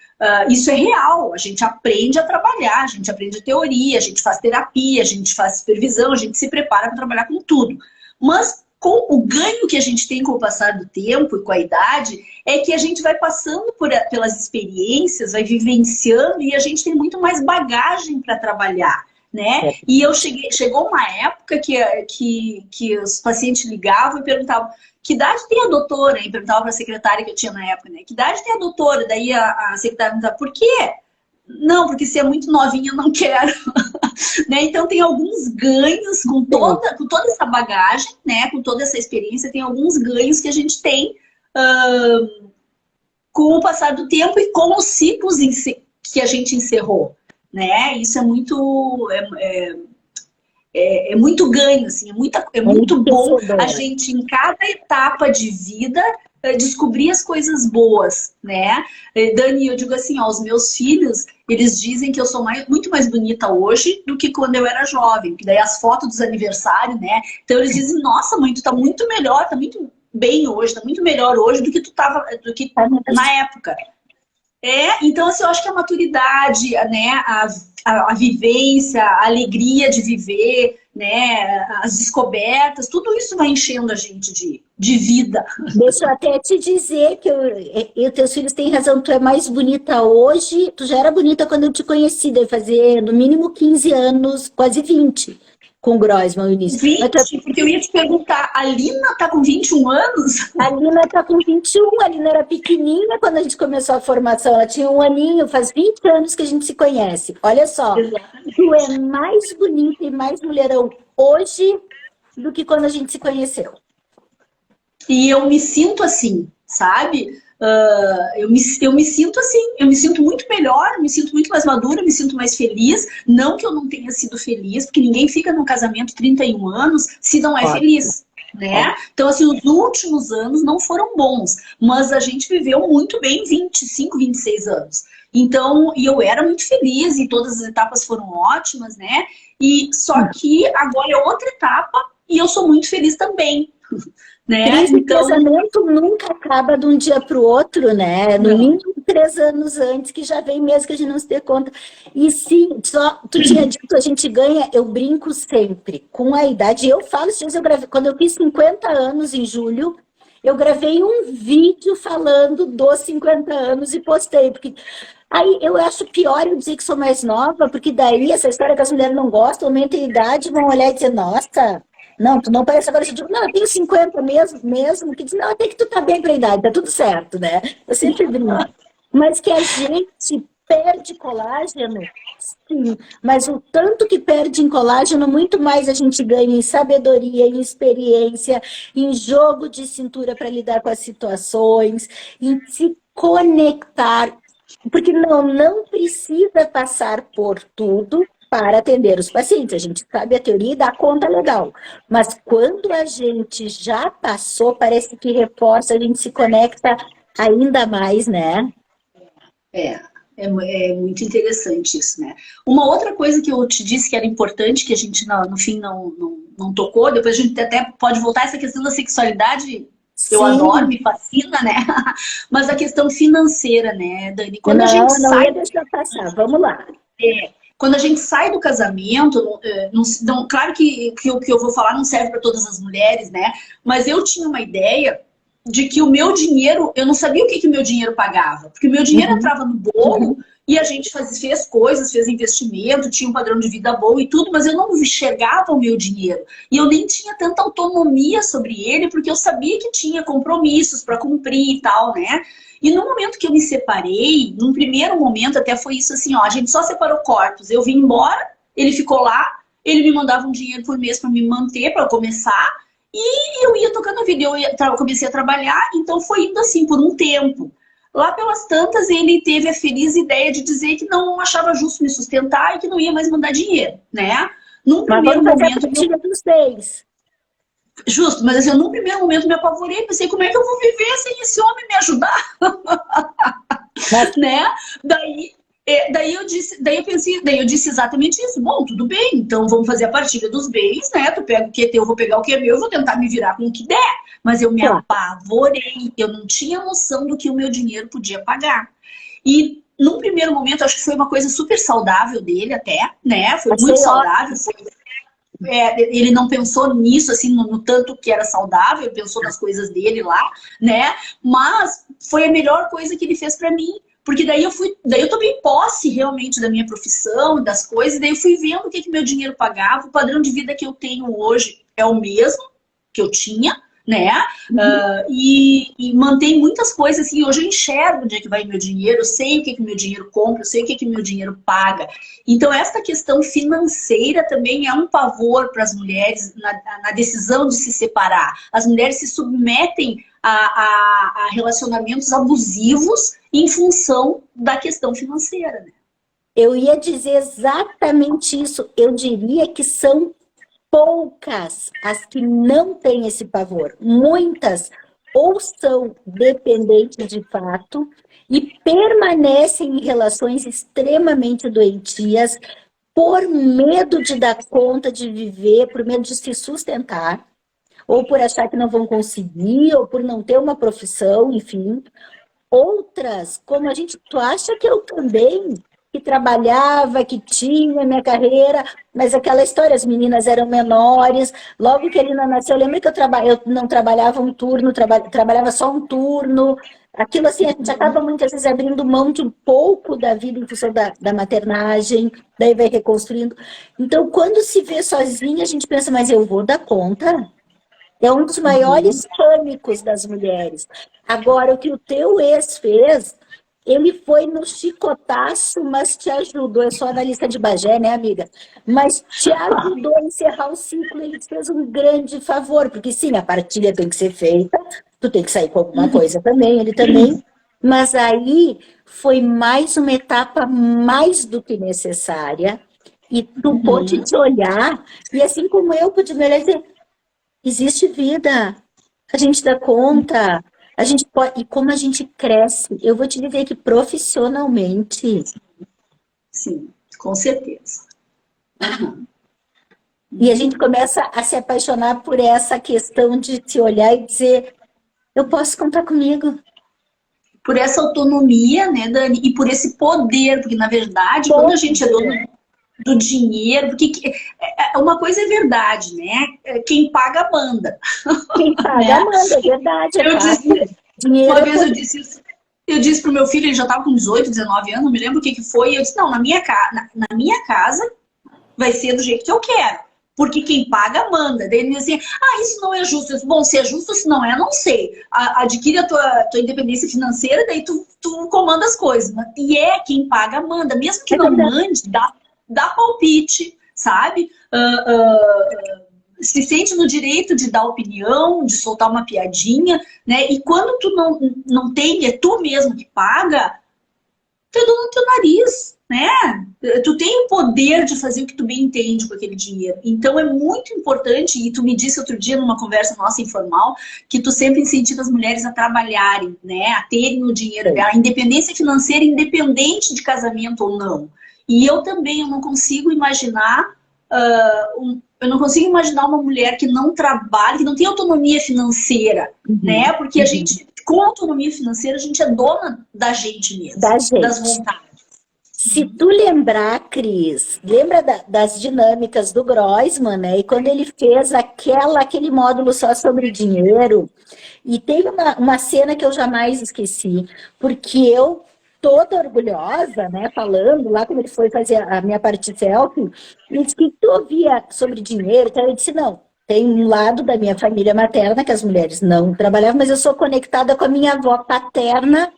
Isso é real, a gente aprende a trabalhar, a gente aprende a teoria, a gente faz terapia, a gente faz supervisão, a gente se prepara para trabalhar com tudo. Mas com o ganho que a gente tem com o passar do tempo e com a idade, é que a gente vai passando pelas experiências, vai vivenciando e a gente tem muito mais bagagem para trabalhar, né? E chegou uma época que os pacientes ligavam e perguntavam: que idade tem a doutora? E perguntava para a secretária que eu tinha na época, né? Que idade tem a doutora? Daí a secretária perguntava: por quê? Não, porque se é muito novinha eu não quero. Né? Então tem alguns ganhos com toda essa bagagem, né? Com toda essa experiência, tem alguns ganhos que a gente tem com o passar do tempo e com os ciclos que a gente encerrou, né? Isso é muito... É muito ganho, assim, é muito bom a gente, em cada etapa de vida, descobrir as coisas boas, né? Dani, eu digo assim, ó, os meus filhos, eles dizem que eu sou muito mais bonita hoje do que quando eu era jovem, que daí as fotos dos aniversários, né? Então eles dizem: nossa, mãe, tu tá muito melhor, tá muito bem hoje, tá muito melhor hoje do que tu tava, do que na época. Então assim, eu acho que a maturidade, né, a vivência, a alegria de viver, né, as descobertas, tudo isso vai enchendo a gente de vida. Deixa eu até te dizer que teus filhos têm razão, tu é mais bonita hoje, tu já era bonita quando eu te conheci, deve fazer no mínimo 15 anos, quase 20, com o Grossman no início. 20, porque eu ia te perguntar, a Lina tá com 21 anos? A Lina tá com 21, a Lina era pequenininha quando a gente começou a formação, ela tinha 1 aninho, faz 20 anos que a gente se conhece. Olha só, tu é mais bonita e mais mulherão hoje do que quando a gente se conheceu. E eu me sinto assim, sabe? Eu me sinto assim, eu me sinto muito melhor, me sinto muito mais madura, me sinto mais feliz. Não que eu não tenha sido feliz, porque ninguém fica num casamento 31 anos se não é feliz, né? Então, assim, os últimos anos não foram bons, mas a gente viveu muito bem 25, 26 anos. Então, e eu era muito feliz e todas as etapas foram ótimas, né? E só que agora é outra etapa e eu sou muito feliz também. Né? Crise de casamento nunca acaba de um dia para o outro, né? No mínimo 3 anos antes, que já vem mesmo que a gente não se dê conta. E sim, só tu tinha dito, a gente ganha, eu brinco sempre com a idade. Eu falo, quando eu fiz 50 anos em julho, eu gravei um vídeo falando dos 50 anos e postei, porque aí eu acho pior eu dizer que sou mais nova, porque daí essa história que as mulheres não gostam, aumenta a idade, vão olhar e dizer: nossa, não, tu não parece agora. Eu digo: não, eu tenho 50 mesmo, que diz: não, até que tu tá bem pra idade, tá tudo certo, né? Eu sempre brinco. Mas que a gente perde colágeno, sim, mas o tanto que perde em colágeno, muito mais a gente ganha em sabedoria, em experiência, em jogo de cintura para lidar com as situações, em se conectar, porque não precisa passar por tudo para atender os pacientes. A gente sabe a teoria e dá conta legal. Mas quando a gente já passou, parece que reforça, a gente se conecta ainda mais, né? É muito interessante isso, né? Uma outra coisa que eu te disse que era importante, que a gente no fim não tocou, depois a gente até pode voltar a essa questão da sexualidade. Sim. Eu adoro, me fascina, né? Mas a questão financeira, né, Dani? Quando a gente sai... ia deixar passar, vamos lá. Quando a gente sai do casamento, claro que o que eu vou falar não serve para todas as mulheres, né? Mas eu tinha uma ideia de que o meu dinheiro, eu não sabia o que o meu dinheiro pagava, porque o meu dinheiro entrava no bolo e a gente fez coisas, fez investimento, tinha um padrão de vida bom e tudo, mas eu não enxergava o meu dinheiro. E eu nem tinha tanta autonomia sobre ele, porque eu sabia que tinha compromissos para cumprir e tal, né? E no momento que eu me separei, num primeiro momento até foi isso assim, ó, a gente só separou corpos. Eu vim embora, ele ficou lá, ele me mandava um dinheiro por mês para me manter, para começar, e eu ia tocando a vida. Eu comecei a trabalhar, então foi indo assim por um tempo. Lá pelas tantas, ele teve a feliz ideia de dizer que não achava justo me sustentar e que não ia mais mandar dinheiro, né? Num Mas primeiro vamos fazer a momento, partilha dos bens. justo, mas assim, num primeiro momento me apavorei, pensei, como é que eu vou viver sem esse homem me ajudar? Mas Né? Daí, daí eu pensei, daí eu disse exatamente isso. Bom, tudo bem, então vamos fazer a partilha dos bens, né? Tu pega o que é teu, eu vou pegar o que é meu, eu vou tentar me virar com o que der. Mas eu me claro, apavorei, eu não tinha noção do que o meu dinheiro podia pagar. E num primeiro momento, acho que foi uma coisa super saudável dele até, né? Foi achei muito ótimo. saudável, ele não pensou nisso, assim, no tanto que era saudável, ele pensou nas coisas dele lá, né? Mas foi a melhor coisa que ele fez para mim. Porque daí eu tomei posse realmente da minha profissão, das coisas, daí eu fui vendo o que meu dinheiro pagava, o padrão de vida que eu tenho hoje é o mesmo que eu tinha, né? E mantém muitas coisas assim. Hoje eu enxergo onde é que vai meu dinheiro, eu sei o que meu dinheiro compra, eu sei o que meu dinheiro paga. Então, essa questão financeira também é um pavor para as mulheres na decisão de se separar. As mulheres se submetem a relacionamentos abusivos em função da questão financeira, né? Eu ia dizer exatamente isso. Eu diria que são poucas as que não têm esse pavor. Muitas ou são dependentes de fato e permanecem em relações extremamente doentias por medo de dar conta de viver, por medo de se sustentar, ou por achar que não vão conseguir, ou por não ter uma profissão, enfim. Outras, como a gente, tu acha que eu também, que trabalhava, que tinha minha carreira, mas aquela história, as meninas eram menores, logo que ele não nasceu, eu lembro que eu não trabalhava um turno, trabalhava só um turno, aquilo assim, a gente acaba muitas vezes abrindo mão de um pouco da vida em função da maternagem, daí vai reconstruindo. Então, quando se vê sozinha, a gente pensa, mas eu vou dar conta? É um dos maiores pânicos das mulheres. Agora, o que o teu ex fez, ele foi no chicotaço, mas te ajudou. Eu sou analista de Bagé, né, amiga? Mas te ajudou a encerrar o ciclo. Ele te fez um grande favor, porque sim, a partilha tem que ser feita, tu tem que sair com alguma coisa também, ele também. Mas aí foi mais uma etapa mais do que necessária. E tu pôde te olhar, e assim como eu pude me olhar e dizer, existe vida, a gente dá conta, a gente pode, e como a gente cresce, eu vou te dizer que profissionalmente, Sim, com certeza. e a gente começa a se apaixonar por essa questão de se olhar e dizer, eu posso contar comigo. Por essa autonomia, né, Dani, e por esse poder, porque na verdade, quando a gente é dono do dinheiro, porque uma coisa é verdade, né? Quem paga manda. Quem paga Né? manda, é verdade. Eu disse, Dinheiro uma vez eu disse isso. Eu disse pro meu filho, ele já estava com 18, 19 anos, não me lembro o que foi, e eu disse, não, na minha casa vai ser do jeito que eu quero. Porque quem paga, manda. Daí ele diz assim, isso não é justo. Eu disse, bom, se é justo, se não é, não sei. Adquire a tua independência financeira, daí tu comanda as coisas. E quem paga, manda. Mesmo que não mande, dá palpite, sabe? Se sente no direito de dar opinião, de soltar uma piadinha, né? E quando tu não tem, é tu mesmo que paga, tu é dono do teu nariz, né? Tu tem o poder de fazer o que tu bem entende com aquele dinheiro. Então é muito importante, e tu me disse outro dia numa conversa nossa informal, que tu sempre incentiva as mulheres a trabalharem, né? A terem o dinheiro, a independência financeira, independente de casamento ou não. E eu também, eu não consigo imaginar uma mulher que não trabalha, que não tem autonomia financeira, né? Porque a gente, com autonomia financeira, a gente é dona da gente mesmo, das vontades. Se tu lembrar, Cris, lembra das dinâmicas do Grossman, né? E quando ele fez aquele módulo só sobre dinheiro, e teve uma cena que eu jamais esqueci, porque eu, toda orgulhosa, né, falando lá como ele foi fazer a minha parte selfie, ele disse que tu ouvia sobre dinheiro, então eu disse, não, tem um lado da minha família materna que as mulheres não trabalhavam, mas eu sou conectada com a minha avó paterna,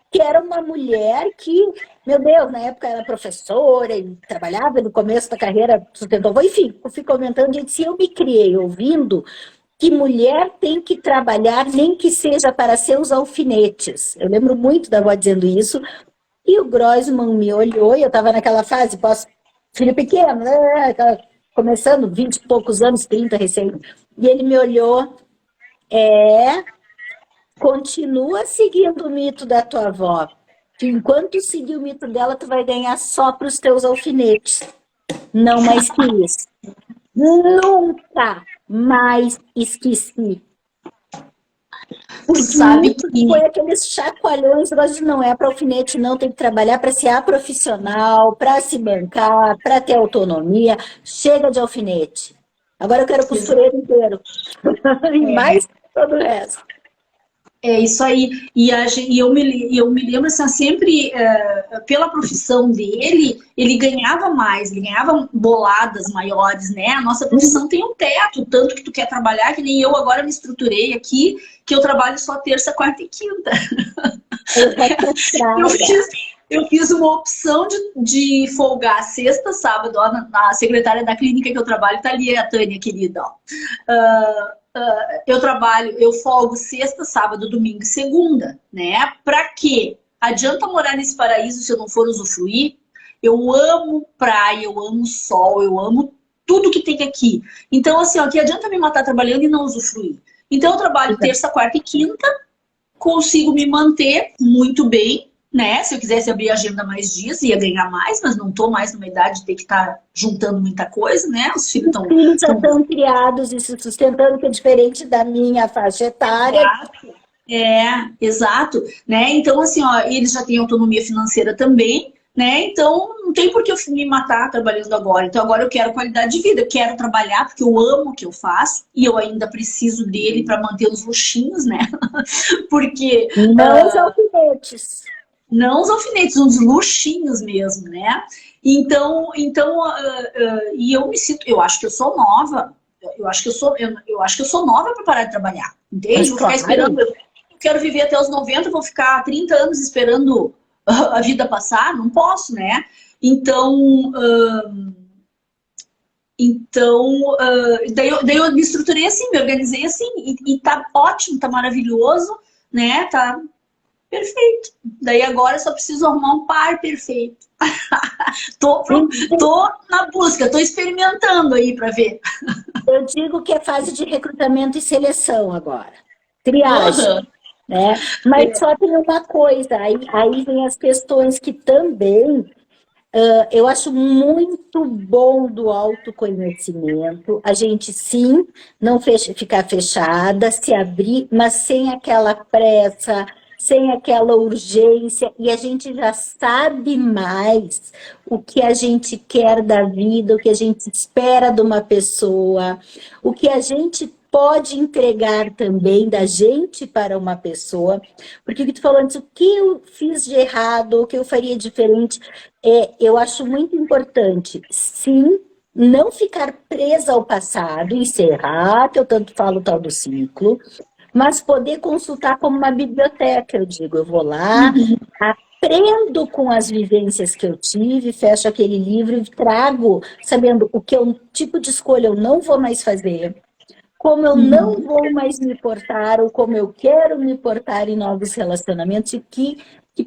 que era uma mulher que, meu Deus, na época era professora e trabalhava no começo da carreira, sustentou, enfim, eu fui comentando, e disse, eu me criei ouvindo que mulher tem que trabalhar, nem que seja para seus alfinetes. Eu lembro muito da avó dizendo isso. E o Grossman me olhou, e eu estava naquela fase, filho pequeno, né? começando 20 e poucos anos, 30 recém, e ele me olhou, continua seguindo o mito da tua avó, que enquanto seguir o mito dela, tu vai ganhar só para os teus alfinetes, não mais que isso. Nunca mais esqueci. Porque Sabe que foi aqueles chacoalhões, não é para alfinete, não, tem que trabalhar para ser profissional, para se bancar, para ter autonomia. Chega de alfinete. Agora eu quero costureiro inteiro. E mais todo o resto. é isso aí. E eu me lembro, assim, sempre, pela profissão dele, ele ganhava mais, ele ganhava boladas maiores, né? A nossa profissão tem um teto, tanto que tu quer trabalhar, que nem eu agora me estruturei aqui, que eu trabalho só terça, quarta e quinta. Eu fiz uma opção de folgar sexta, sábado, ó, a secretária da clínica que eu trabalho tá ali, a Tânia, querida, ó. Eu folgo sexta, sábado, domingo e segunda, né? Pra quê? Adianta morar nesse paraíso se eu não for usufruir? Eu amo praia, eu amo sol, eu amo tudo que tem aqui. Então, assim, ó, que adianta me matar trabalhando e não usufruir? Então, eu trabalho terça, quarta e quinta, consigo me manter muito bem, né? Se eu quisesse abrir a agenda mais dias, ia ganhar mais, mas não tô mais numa idade de ter que estar juntando muita coisa, né? Os filhos estão... Os filhos já estão criados e se sustentando, que é diferente da minha faixa etária. Exato, né? Então, assim, ó, eles já têm autonomia financeira também, né? Então, não tem por que eu me matar trabalhando agora. Então, agora eu quero qualidade de vida, eu quero trabalhar porque eu amo o que eu faço e eu ainda preciso dele para manter os luxinhos, né? Porque... Não os alfinetes. Não os alfinetes, uns luxinhos mesmo, né? Então e eu me sinto, eu acho que eu sou nova, eu acho que eu sou nova para parar de trabalhar, entende? Vou ficar esperando, eu quero viver até os 90, vou ficar 30 anos esperando a vida passar, não posso, né? Então, daí eu me estruturei assim, me organizei assim, e tá ótimo, tá maravilhoso, né? Tá perfeito. Daí agora eu só preciso arrumar um par perfeito. tô na busca, tô experimentando aí para ver. Eu digo que é fase de recrutamento e seleção agora. Triagem. Né? Mas só tem uma coisa, aí vem as questões que também eu acho muito bom do autoconhecimento, a gente sim, não ficar fechada, se abrir, mas sem aquela pressa, sem aquela urgência, e a gente já sabe mais o que a gente quer da vida, o que a gente espera de uma pessoa, o que a gente pode entregar também da gente para uma pessoa, porque o que tu falou antes, o que eu fiz de errado, o que eu faria diferente, eu acho muito importante, sim, não ficar presa ao passado, encerrar, que eu tanto falo tal do ciclo, mas poder consultar como uma biblioteca, eu digo, eu vou lá, aprendo com as vivências que eu tive, fecho aquele livro e trago, sabendo o que tipo de escolha eu não vou mais fazer, como eu não vou mais me portar, ou como eu quero me portar em novos relacionamentos, e que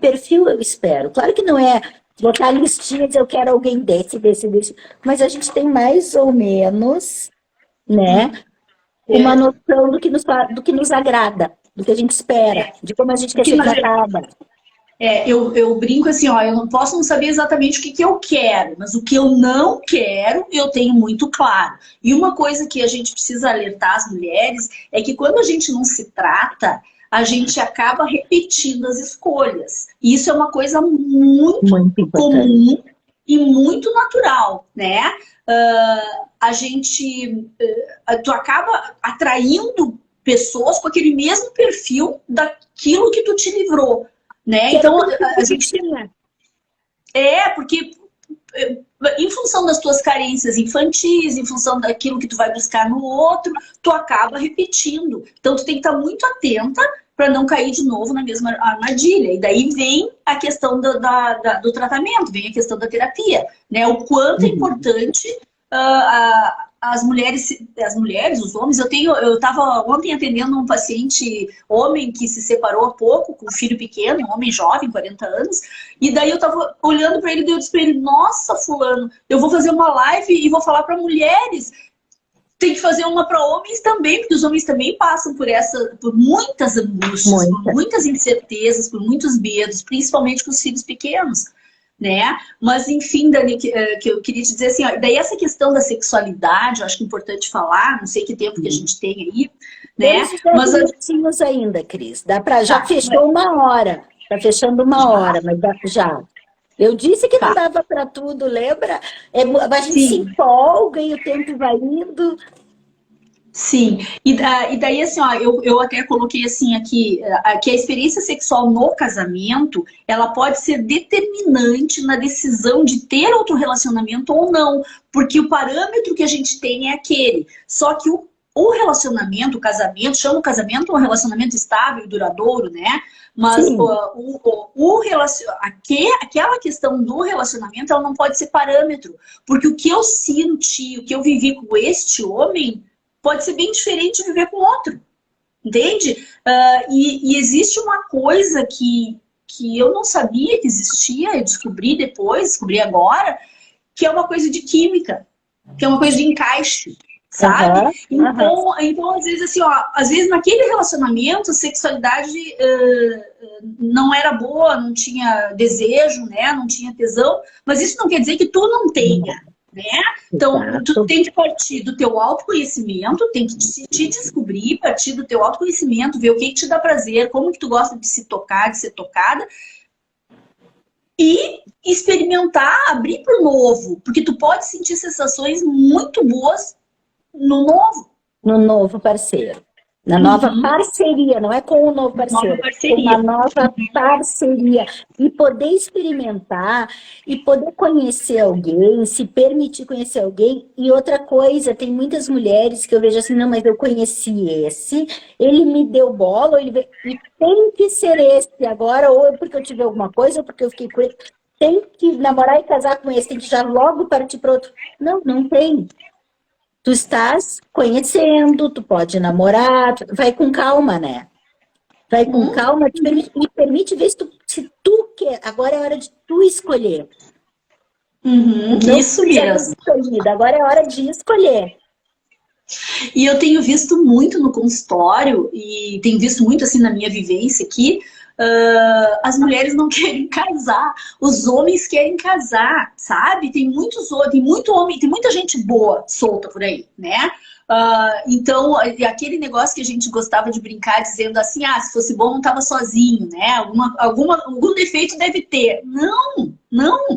perfil eu espero. Claro que não é botar listinhas, eu quero alguém desse, mas a gente tem mais ou menos, né, uma noção do que nos agrada, do que a gente espera, de como a gente quer ser tratada. Eu brinco assim, ó, eu não posso não saber exatamente o que eu quero, mas o que eu não quero, eu tenho muito claro. E uma coisa que a gente precisa alertar as mulheres é que quando a gente não se trata, a gente acaba repetindo as escolhas. E isso é uma coisa muito comum e muito natural, né? Tu acaba atraindo pessoas com aquele mesmo perfil daquilo que tu te livrou. Né? Então, a gente... porque em função das tuas carências infantis, em função daquilo que tu vai buscar no outro, tu acaba repetindo. Então, tu tem que estar muito atenta para não cair de novo na mesma armadilha. E daí vem a questão do tratamento, vem a questão da terapia, né? O quanto é importante os homens, eu estava ontem atendendo um paciente homem que se separou há pouco, com um filho pequeno, um homem jovem, 40 anos, e daí eu estava olhando para ele e eu disse para ele, nossa, fulano, eu vou fazer uma live e vou falar para mulheres. Tem que fazer uma para homens também, porque os homens também passam por muitas angústias, por muitas incertezas, por muitos medos, principalmente com os filhos pequenos, né? Mas, enfim, Dani, que eu queria te dizer assim, ó, daí essa questão da sexualidade, eu acho que é importante falar, não sei que tempo que a gente tem aí, né? Mas minutinhos ainda, Cris, já fechou uma hora, tá fechando uma hora, mas já. Eu disse que não dava para tudo, lembra? A gente se empolga e o tempo vai indo. Sim, e daí assim, ó, eu até coloquei assim aqui, que a experiência sexual no casamento, ela pode ser determinante na decisão de ter outro relacionamento ou não, porque o parâmetro que a gente tem é aquele, só que o relacionamento, o casamento, chama o casamento um relacionamento estável e duradouro, né? Mas aquela questão do relacionamento, ela não pode ser parâmetro. Porque o que eu senti, o que eu vivi com este homem, pode ser bem diferente de viver com outro. Entende? E existe uma coisa que eu não sabia que existia, eu descobri agora, que é uma coisa de química, que é uma coisa de encaixe. Sabe? Então, às vezes, assim, ó, às vezes naquele relacionamento a sexualidade não era boa, não tinha desejo, né? Não tinha tesão, mas isso não quer dizer que tu não tenha, né? Então, tu tem que partir do teu autoconhecimento, tem que te descobrir, partir do teu autoconhecimento, ver o que te dá prazer, como que tu gosta de se tocar, de ser tocada, e experimentar, abrir pro novo, porque tu pode sentir sensações muito boas no novo parceiro. Na nova parceria, não é com o novo parceiro, com uma nova parceria. E poder experimentar, e poder conhecer alguém, se permitir conhecer alguém. E outra coisa, tem muitas mulheres que eu vejo assim, não, mas eu conheci esse, ele me deu bola, e tem que ser esse agora, ou porque eu tive alguma coisa, ou porque eu fiquei com ele. Tem que namorar e casar com esse, tem que já logo partir para outro. Não tem. Tu estás conhecendo, tu pode namorar, vai com calma, né? Vai com calma, me permite ver se tu quer. Agora é hora de tu escolher. Isso mesmo. Agora é hora de escolher. E eu tenho visto muito no consultório, e tenho visto muito assim na minha vivência aqui, as mulheres não querem casar, os homens querem casar, sabe? Tem muito homem, tem muita gente boa solta por aí, né? Então, aquele negócio que a gente gostava de brincar dizendo assim, se fosse bom não tava sozinho, né? Algum defeito deve ter. Não,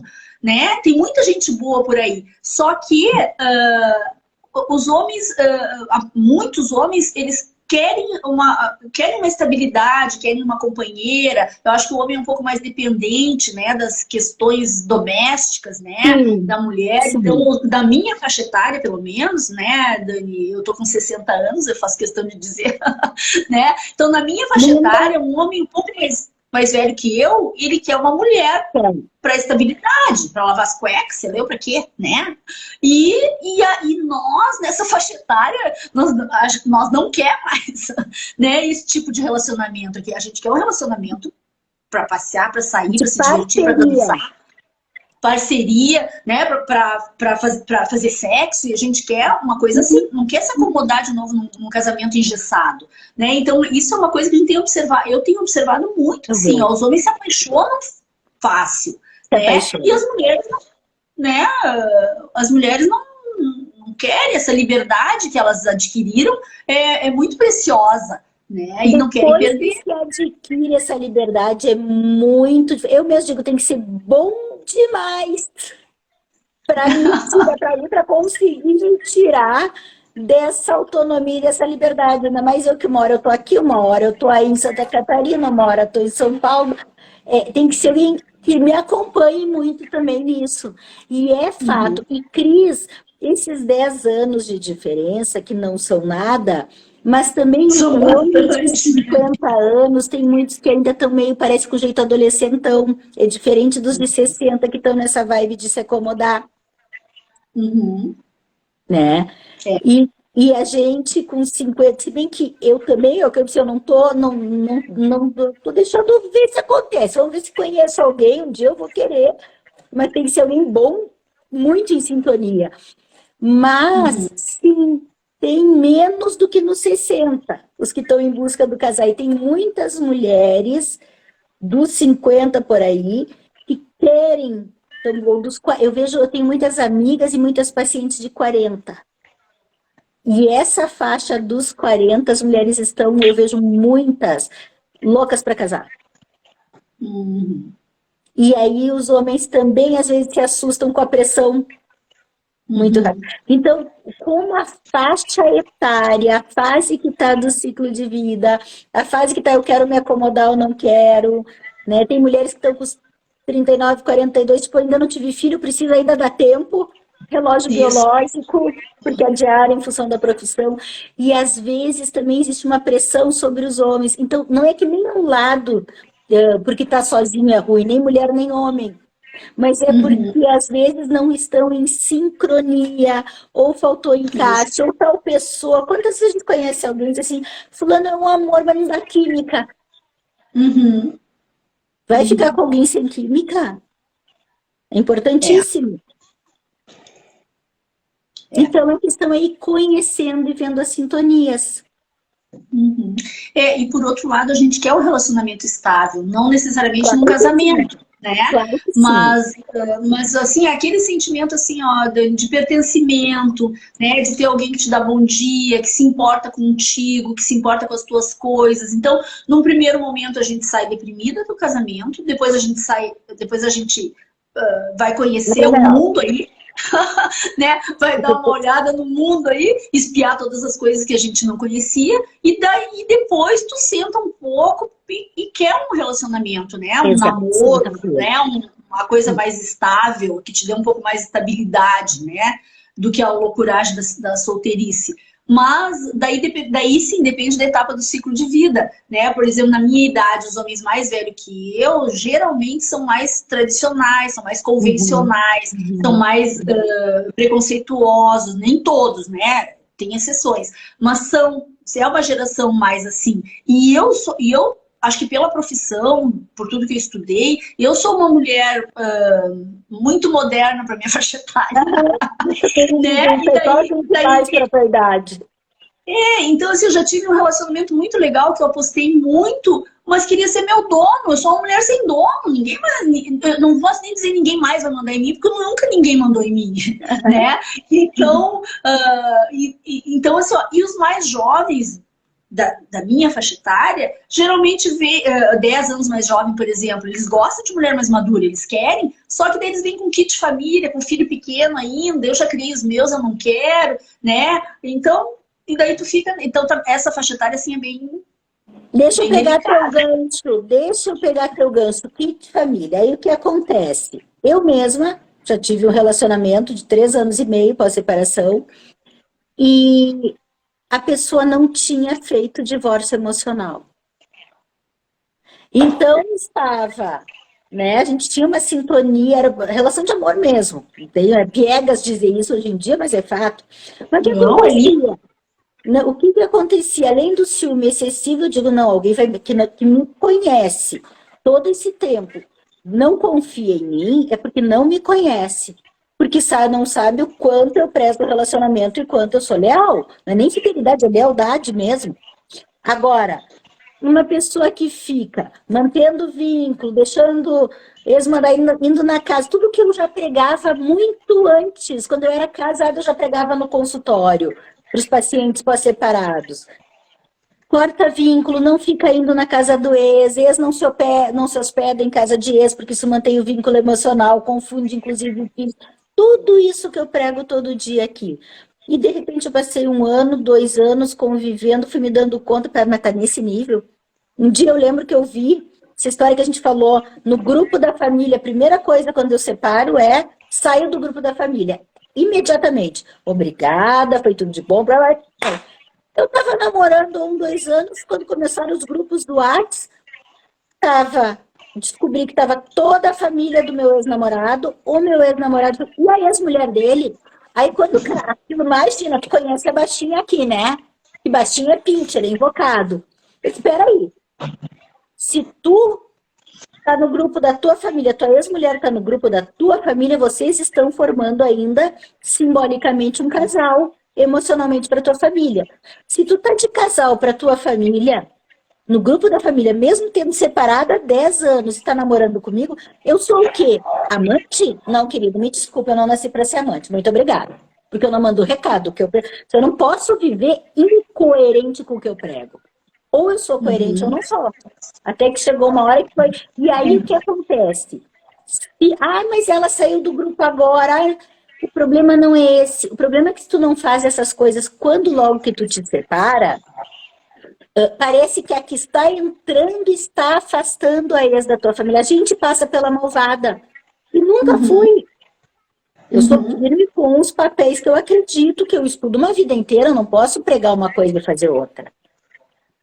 né? Tem muita gente boa por aí. Só que os homens, muitos homens, eles querem uma estabilidade, querem uma companheira. Eu acho que o homem é um pouco mais dependente, né, das questões domésticas, né, da mulher. Sim. Então, da minha faixa etária, pelo menos, né, Dani, eu tô com 60 anos, eu faço questão de dizer, né? Então, na minha faixa etária, um homem um pouco mais velho que eu, ele quer uma mulher para estabilidade, para lavar as cuecas, você leu para quê, né? E nós, nessa faixa etária, nós não quer mais, né, esse tipo de relacionamento aqui. A gente quer um relacionamento para passear, para sair, para se divertir, para dançar. Parceria, né, para fazer sexo, e a gente quer uma coisa assim, não quer se acomodar de novo num casamento engessado, né? Então, isso é uma coisa que a gente tem que observar. Eu tenho observado muito, assim, os homens se apaixonam fácil, né? E as mulheres, né? As mulheres não querem essa liberdade que elas adquiriram, é muito preciosa. Né? E não querem perder. Que adquire essa liberdade é muito. Eu mesmo digo, tem que ser bom demais para conseguir me tirar dessa autonomia, dessa liberdade. Ainda mais eu que moro, eu tô aqui uma hora, eu tô aí em Santa Catarina, uma hora eu tô em São Paulo. Tem que ser alguém que me acompanhe muito também nisso. E é fato. E Cris, esses 10 anos de diferença, que não são nada, mas também os homens de 50 anos, tem muitos que ainda estão meio, parece com o jeito adolescentão. É diferente dos de 60 que estão nessa vibe de se acomodar. né? É. E a gente com 50, se bem que eu também, eu não tô deixando ver se acontece. Vamos ver se conheço alguém, um dia eu vou querer, mas tem que ser alguém bom, muito em sintonia. Mas, sim, tem menos do que nos 60, os que estão em busca do casal. E tem muitas mulheres dos 50 por aí que querem, eu tenho muitas amigas e muitas pacientes de 40. E essa faixa dos 40, as mulheres estão, eu vejo muitas loucas para casar. E aí os homens também às vezes se assustam com a pressão muito rápido. Então, como a faixa etária, a fase que está do ciclo de vida, a fase que está eu quero me acomodar ou não quero, né? Tem mulheres que estão com os 39, 42, tipo, ainda não tive filho, precisa ainda dar tempo, relógio biológico, porque adiar em função da profissão. E às vezes também existe uma pressão sobre os homens. Então, não é que nem um lado, porque está sozinho é ruim, nem mulher nem homem. Mas é porque às vezes não estão em sincronia, ou faltou encaixe, ou tal pessoa. Quantas vezes a gente conhece alguém e diz assim, fulano é um amor, mas não dá química. Vai ficar com alguém sem química? É importantíssimo. Então, é questão aí conhecendo e vendo as sintonias. E por outro lado, a gente quer um relacionamento estável, não necessariamente num casamento, né? Claro que Mas assim, aquele sentimento assim, ó, de pertencimento, né? De ter alguém que te dá bom dia, que se importa contigo, que se importa com as tuas coisas. Então, num primeiro momento a gente sai deprimida do casamento, depois a gente vai conhecer o mundo aí. Né? Vai dar uma olhada no mundo aí, espiar todas as coisas que a gente não conhecia, e daí depois tu senta um pouco e quer um relacionamento, né? Um namoro, né? Uma coisa mais estável, que te dê um pouco mais de estabilidade, né? Do que a loucuragem da solteirice. Mas daí sim, depende da etapa do ciclo de vida, né? Por exemplo, na minha idade, os homens mais velhos que eu, geralmente são mais tradicionais, são mais convencionais, são mais preconceituosos, nem todos, né? Tem exceções, mas é uma geração mais assim. E eu acho que pela profissão, por tudo que eu estudei, eu sou uma mulher muito moderna para minha faixa etária. Né? Então assim, eu já tive um relacionamento muito legal, que eu apostei muito, mas queria ser meu dono. Eu sou uma mulher sem dono, ninguém mais, eu não posso nem dizer ninguém mais vai mandar em mim, porque nunca ninguém mandou em mim, né? Então, então assim, ó, e os mais jovens da minha faixa etária, geralmente 10 anos mais jovem, por exemplo, eles gostam de mulher mais madura, eles querem, só que daí eles vêm com kit família, com filho pequeno ainda, eu já criei os meus, eu não quero, né? Então, e daí tu fica, então essa faixa etária assim é bem... Deixa eu pegar teu gancho, kit família. Aí o que acontece? Eu mesma já tive um relacionamento de 3 anos e meio pós-separação, e a pessoa não tinha feito divórcio emocional. Então, né? A gente tinha uma sintonia, era relação de amor mesmo. Tem piegas dizer isso hoje em dia, mas é fato. Mas o que acontecia? Além do ciúme excessivo, eu digo, não, alguém que me conhece todo esse tempo, não confia em mim, é porque não me conhece. Porque não sabe o quanto eu presto o relacionamento e quanto eu sou leal. Não é nem fidelidade, é lealdade mesmo. Agora, uma pessoa que fica mantendo vínculo, deixando ex-marido indo na casa, tudo que eu já pregava muito antes, quando eu era casada, eu já pregava no consultório para os pacientes pós-separados. Corta vínculo, não fica indo na casa do ex não se hospeda em casa de ex, porque isso mantém o vínculo emocional, confunde inclusive o filho. Tudo isso que eu prego todo dia aqui. E de repente eu passei 1 ano, 2 anos convivendo, fui me dando conta, mas tá nesse nível. Um dia eu lembro que eu vi essa história que a gente falou no grupo da família. A primeira coisa quando eu separo saio do grupo da família. Imediatamente. Obrigada, foi tudo de bom. Eu estava namorando 1, 2 anos, quando começaram os grupos do WhatsApp, descobri que estava toda a família do meu ex-namorado, o meu ex-namorado e a ex-mulher dele. Aí quando o cara, imagina, tu conhece a baixinha aqui, né? E baixinha é pincher, é invocado. Espera aí. Se tu tá no grupo da tua família, tua ex-mulher tá no grupo da tua família, vocês estão formando ainda simbolicamente um casal, emocionalmente para tua família. Se tu tá de casal para tua família, no grupo da família, mesmo tendo separado há 10 anos e tá namorando comigo, eu sou o quê? Amante? Não, querido, me desculpa, eu não nasci para ser amante. Muito obrigada. Porque eu não mando recado. Eu não posso viver incoerente com o que eu prego. Ou eu sou coerente ou não sou. Até que chegou uma hora que foi. E aí o que acontece? Mas ela saiu do grupo agora. O problema não é esse. O problema é que se tu não faz essas coisas quando logo que tu te separa, parece que a que está entrando está afastando a ex da tua família. A gente passa pela malvada. E nunca fui. Eu sou firme com os papéis que eu acredito, que eu estudo uma vida inteira, eu não posso pregar uma coisa e fazer outra.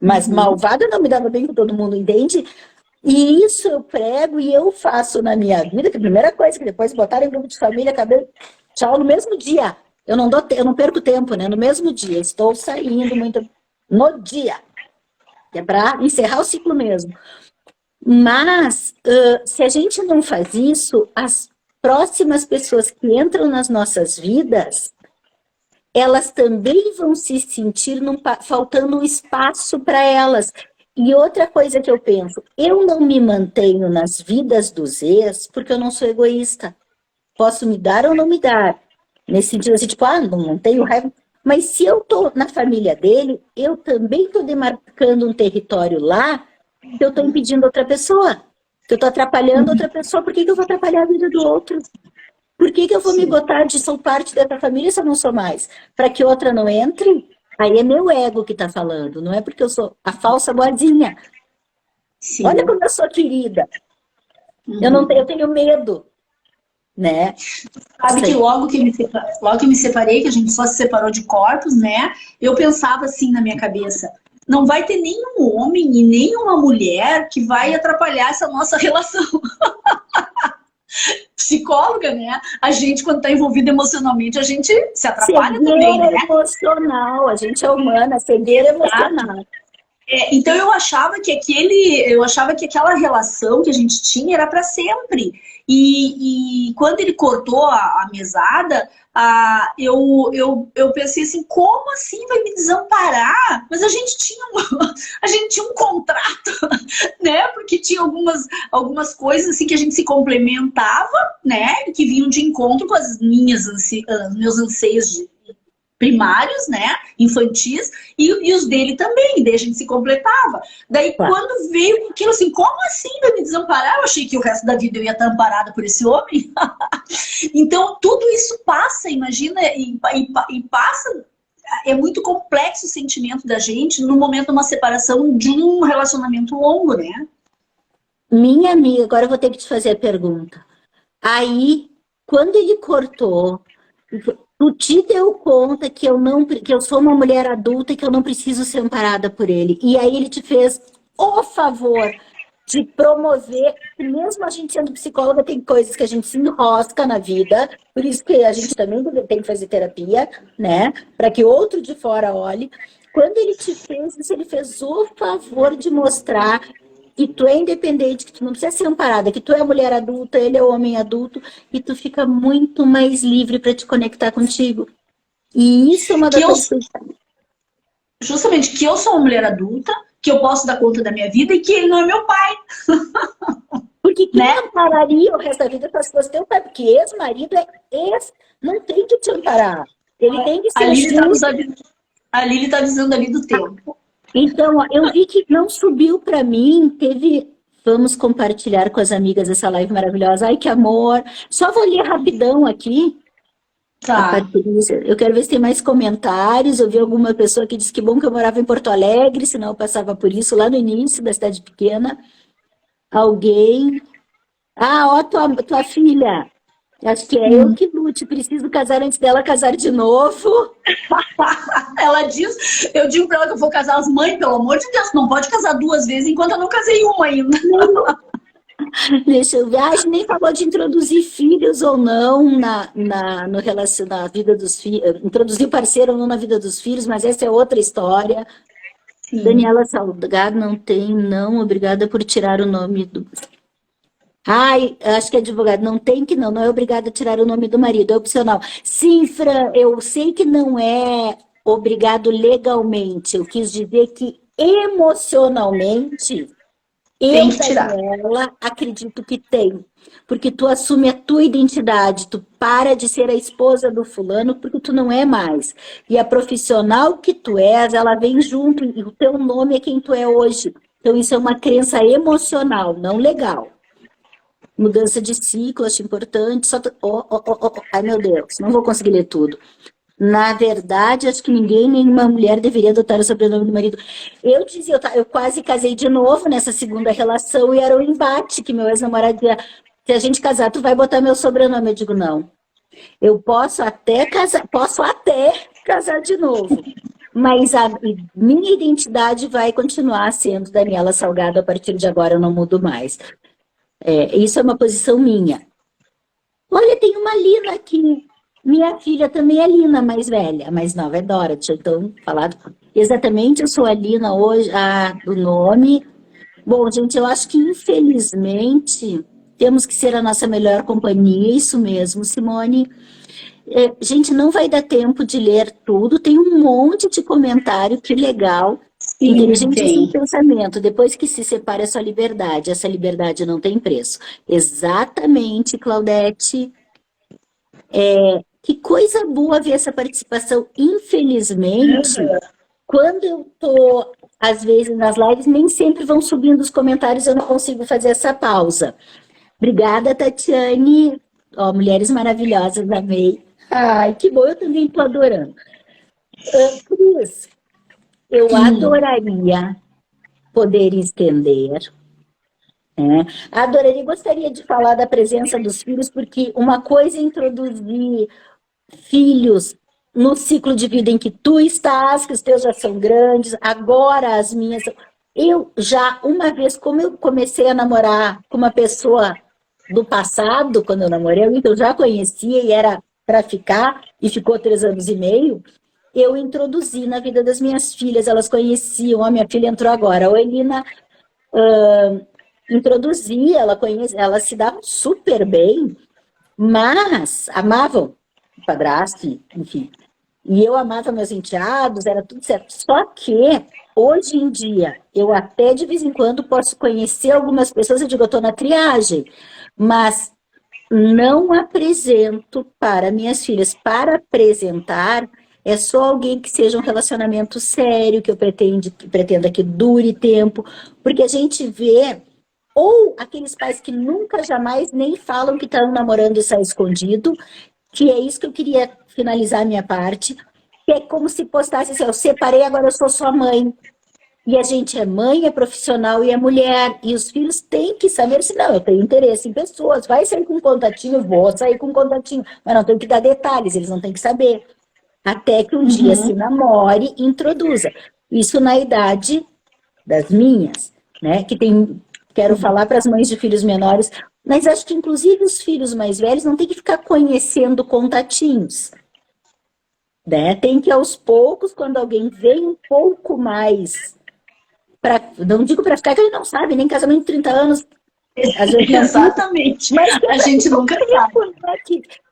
Mas malvada não me dava bem com todo mundo, entende? E isso eu prego e eu faço na minha vida, que a primeira coisa que depois botaram em grupo de família, acabei, tchau, no mesmo dia. Eu não perco tempo, né? No mesmo dia, estou saindo muito no dia. É para encerrar o ciclo mesmo. Mas, se a gente não faz isso, as próximas pessoas que entram nas nossas vidas, elas também vão se sentir faltando espaço para elas. E outra coisa que eu penso, eu não me mantenho nas vidas dos ex porque eu não sou egoísta. Posso me dar ou não me dar. Nesse sentido assim, tipo, não tenho raiva. Mas se eu estou na família dele, eu também estou demarcando um território lá que eu estou impedindo outra pessoa. Que eu estou atrapalhando outra pessoa. Por que eu vou atrapalhar a vida do outro? Por que eu vou me botar de sou parte dessa família se eu não sou mais? Para que outra não entre? Aí é meu ego que está falando, não é porque eu sou a falsa boazinha. Sim. Olha como eu sou querida. Eu tenho medo, né? Sabe que logo que me separei, que a gente só se separou de corpos, né? Eu pensava assim na minha cabeça, não vai ter nenhum homem e nenhuma mulher que vai atrapalhar essa nossa relação. Psicóloga, né? A gente, quando está envolvido emocionalmente, a gente se atrapalha também, né? Emocional, a gente é humana, cegueira emocional. Então eu achava que aquela relação que a gente tinha era para sempre. E quando ele cortou a mesada, eu pensei assim, como assim vai me desamparar? Mas a gente tinha um contrato, né? Porque tinha algumas coisas assim que a gente se complementava, né? Que vinham de encontro com os meus anseios primários, né, infantis, e os dele também, daí a gente se completava. Daí quando veio aquilo assim, como assim vai me desamparar? Eu achei que o resto da vida eu ia estar amparada por esse homem. Então tudo isso passa, imagina, e passa, é muito complexo o sentimento da gente no momento de uma separação de um relacionamento longo, né? Minha amiga, agora eu vou ter que te fazer a pergunta. Aí, quando ele cortou, tu te deu conta que eu sou uma mulher adulta e que eu não preciso ser amparada por ele. E aí ele te fez o favor de promover, que mesmo a gente sendo psicóloga, tem coisas que a gente se enrosca na vida, por isso que a gente também tem que fazer terapia, né? Para que outro de fora olhe. Quando ele te fez isso, ele fez o favor de mostrar que tu é independente, que tu não precisa ser amparada, que tu é mulher adulta, ele é homem adulto, e tu fica muito mais livre para te conectar contigo. E isso é uma das coisas. Justamente, que eu sou uma mulher adulta, que eu posso dar conta da minha vida e que ele não é meu pai. Porque quem ampararia o resto da vida se fosse teu pai? Porque ex-marido é ex, não tem que te amparar. Ele tem que ser a Lili está avisando ali do tempo. Então, eu vi que não subiu para mim, vamos compartilhar com as amigas essa live maravilhosa. Ai, que amor! Só vou ler rapidão aqui. Tá. Patrícia, eu quero ver se tem mais comentários. Eu vi alguma pessoa que disse que bom que eu morava em Porto Alegre, senão eu passava por isso lá no início da cidade pequena. Alguém... ó, tua filha. Acho que é eu que lute, preciso casar antes dela casar de novo. Ela diz, eu digo pra ela que eu vou casar as mães, pelo amor de Deus, não pode casar 2 vezes enquanto eu não casei uma ainda. Deixa eu ver. A gente nem falou de introduzir filhos ou não no na vida dos filhos. Introduzir o parceiro ou não na vida dos filhos, mas essa é outra história. Sim. Daniela Salgado não tem, não. Obrigada por tirar o nome do. Ai, acho que é advogado. Não tem que não. Não é obrigada a tirar o nome do marido, é opcional. Sim, Fran, eu sei que não é obrigado legalmente. Eu quis dizer que emocionalmente. Tem Eu, que tirar. Daniela, acredito que tem, porque tu assume a tua identidade, tu para de ser a esposa do fulano porque tu não é mais. E a profissional que tu és, ela vem junto, e o teu nome é quem tu é hoje. Então isso é uma crença emocional, não legal. Mudança de ciclo, acho importante. Ai, meu Deus, não vou conseguir ler tudo. Na verdade, acho que ninguém, nenhuma mulher deveria adotar o sobrenome do marido. Eu dizia, eu quase casei de novo nessa segunda relação e era um embate que meu ex-namorado dizia, se a gente casar, tu vai botar meu sobrenome. Eu digo, não. Eu posso até casar de novo. Mas a minha identidade vai continuar sendo Daniela Salgado a partir de agora, eu não mudo mais. Isso é uma posição minha. Olha, tem uma Lina aqui. Minha filha também é Lina, mais velha. A mais nova é Dorothy. Então, falado exatamente, eu sou a Lina hoje, do nome. Bom, gente, eu acho que infelizmente temos que ser a nossa melhor companhia. Isso mesmo, Simone. Gente, não vai dar tempo de ler tudo. Tem um monte de comentário, que legal. Sim, Inteligente sem tem. pensamento. Depois que se separa, é sua liberdade. Essa liberdade não tem preço. Exatamente, Claudete. Que coisa boa ver essa participação. Infelizmente, quando eu tô, às vezes, nas lives, nem sempre vão subindo os comentários, eu não consigo fazer essa pausa. Obrigada, Tatiane. Ó, mulheres maravilhosas, amei. Ai, que bom, eu também tô adorando. Cris, eu Sim. adoraria poder estender. Adoraria, gostaria de falar da presença dos filhos, porque uma coisa é introduzir filhos no ciclo de vida em que tu estás, que os teus já são grandes, agora as minhas. Eu já, uma vez, como eu comecei a namorar com uma pessoa do passado, quando eu namorei, então eu já conhecia e era para ficar, e ficou 3 anos e meio, eu introduzi na vida das minhas filhas, elas conheciam, a minha filha entrou agora, a Elina, introduzi, ela se dava super bem, mas amavam o padrasto, enfim. E eu amava meus enteados, era tudo certo. Só que, hoje em dia, eu até de vez em quando posso conhecer algumas pessoas, eu digo, eu estou na triagem, mas não apresento para minhas filhas. Para apresentar, é só alguém que seja um relacionamento sério, que eu pretenda que dure tempo, porque a gente vê ou aqueles pais que nunca, jamais nem falam que estão namorando e saem escondido, que é isso que eu queria finalizar a minha parte, que é como se postasse assim, eu separei, agora eu sou sua mãe. E a gente é mãe, é profissional e é mulher. E os filhos têm que saber se não, eu tenho interesse em pessoas. Vai sair com um contatinho, vou sair com um contatinho. Mas não tenho que dar detalhes, eles não têm que saber. Até que um dia se Uhum. namore e introduza. Isso na idade das minhas, né? Que tem, quero falar para as mães de filhos menores, mas acho que inclusive os filhos mais velhos não tem que ficar conhecendo contatinhos, né? Tem que aos poucos, quando alguém vem um pouco mais, não digo para ficar que ele não sabe, nem casamento de 30 anos, às vezes não fica, Exatamente. mas que é A para gente nunca sabe. né?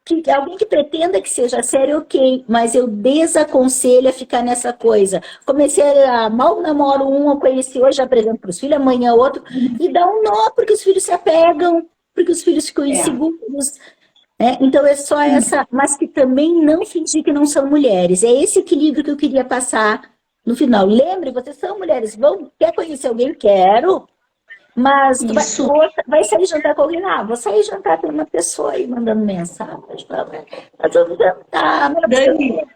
Que alguém que pretenda que seja sério, ok, mas eu desaconselho a ficar nessa coisa. Comecei a mal namoro um, eu conheci hoje, apresento para os filhos, amanhã outro, e dá um nó, porque os filhos se apegam, porque os filhos ficam É. inseguros. Né? Então é só essa, mas que também não fingir que não são mulheres. É esse equilíbrio que eu queria passar no final. Lembre, vocês são mulheres, quer conhecer alguém? Quero. Mas tu Isso. vai sair jantar com alguém? Ah, vou sair jantar com uma pessoa aí mandando mensagem. Nós vamos jantar, não é Dani, possível.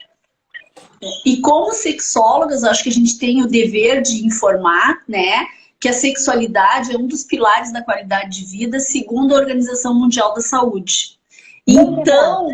e como sexólogas, acho que a gente tem o dever de informar, né, que a sexualidade é um dos pilares da qualidade de vida, segundo a Organização Mundial da Saúde. Bem lembrado.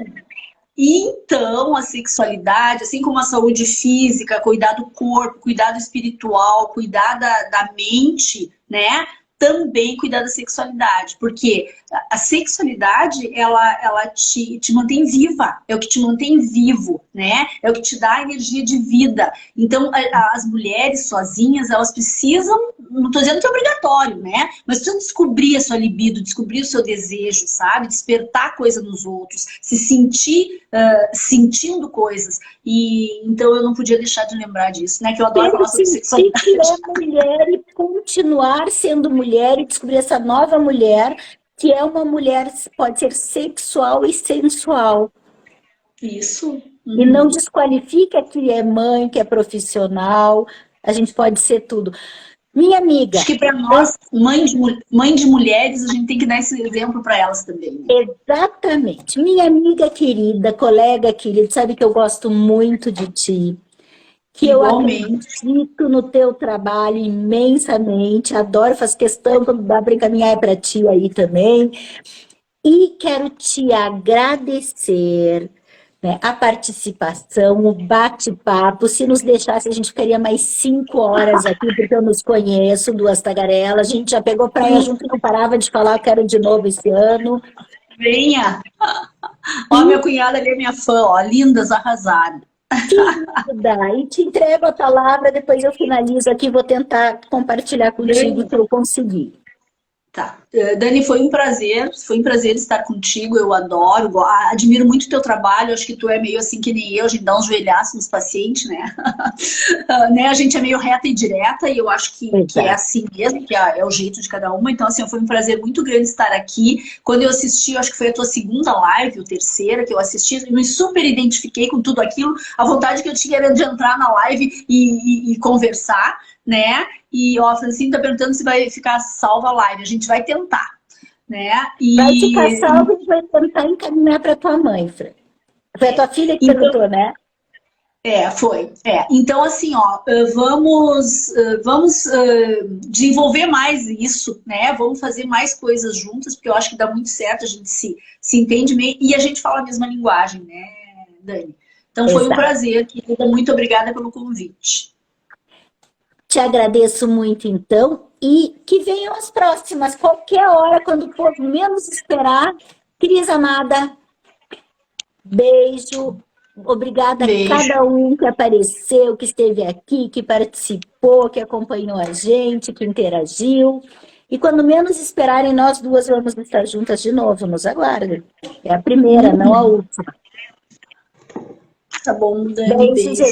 Então, a sexualidade, assim como a saúde física, cuidar do corpo, cuidar do espiritual, cuidar da mente, né? também cuidar da sexualidade, porque a sexualidade, ela te mantém viva, é o que te mantém vivo, né? É o que te dá energia de vida. Então, as mulheres sozinhas, elas precisam, não estou dizendo que é obrigatório, né? Mas precisam descobrir a sua libido, descobrir o seu desejo, sabe? Despertar coisa nos outros, se sentir sentindo coisas. E então eu não podia deixar de lembrar disso, né? Que eu adoro falar sobre Sentir sexualidade. que é mulher e continuar sendo mulher e descobrir essa nova mulher, que é uma mulher, pode ser sexual e sensual. Isso. E não desqualifica que é mãe, que é profissional, a gente pode ser tudo. Minha amiga. Acho que para nós, mãe de mulheres, a gente tem que dar esse exemplo para elas também, né? Exatamente. Minha amiga querida, colega querida, sabe que eu gosto muito de ti, que Igualmente. eu acredito no teu trabalho imensamente, adoro, faço questão, quando dá para encaminhar é para ti aí também. E quero te agradecer, né, a participação, o bate-papo. Se nos deixasse, a gente ficaria mais 5 horas aqui, porque eu nos conheço, duas tagarelas. A gente já pegou praia junto e não parava de falar, eu quero de novo esse ano. Venha! Ó, minha cunhada ali é minha fã, ó, lindas, arrasaram. Querida, e te entrego a palavra, depois eu finalizo aqui, vou tentar compartilhar contigo o que eu conseguir. Tá. Dani, foi um prazer estar contigo, eu adoro, admiro muito o teu trabalho, acho que tu é meio assim que nem eu, a gente dá uns joelhaços nos pacientes, né? Né? A gente é meio reta e direta, e eu acho que é assim mesmo, que é o jeito de cada uma, então assim, foi um prazer muito grande estar aqui. Quando eu assisti, acho que foi a tua segunda live, ou terceira, que eu assisti, eu me super identifiquei com tudo aquilo, a vontade que eu tinha era de entrar na live e conversar, né? E ó, a Francine tá perguntando se vai ficar salva a live. A gente vai tentar, né? Vai ficar salvo e vai tentar encaminhar para tua mãe, Fran. Foi a tua filha que perguntou, né? Foi. Então, assim, ó, vamos desenvolver mais isso, né? Vamos fazer mais coisas juntas, porque eu acho que dá muito certo, a gente se entende meio, e a gente fala a mesma linguagem, né, Dani? Então, foi um prazer, querida. Muito obrigada pelo convite. Te agradeço muito, então, e que venham as próximas, qualquer hora, quando for menos esperar. Cris amada, beijo, obrigada a cada um que apareceu, que esteve aqui, que participou, que acompanhou a gente, que interagiu. E quando menos esperarem, nós duas vamos estar juntas de novo, nos aguardem. É a primeira, não a última. Tá bom, Dani, beijo.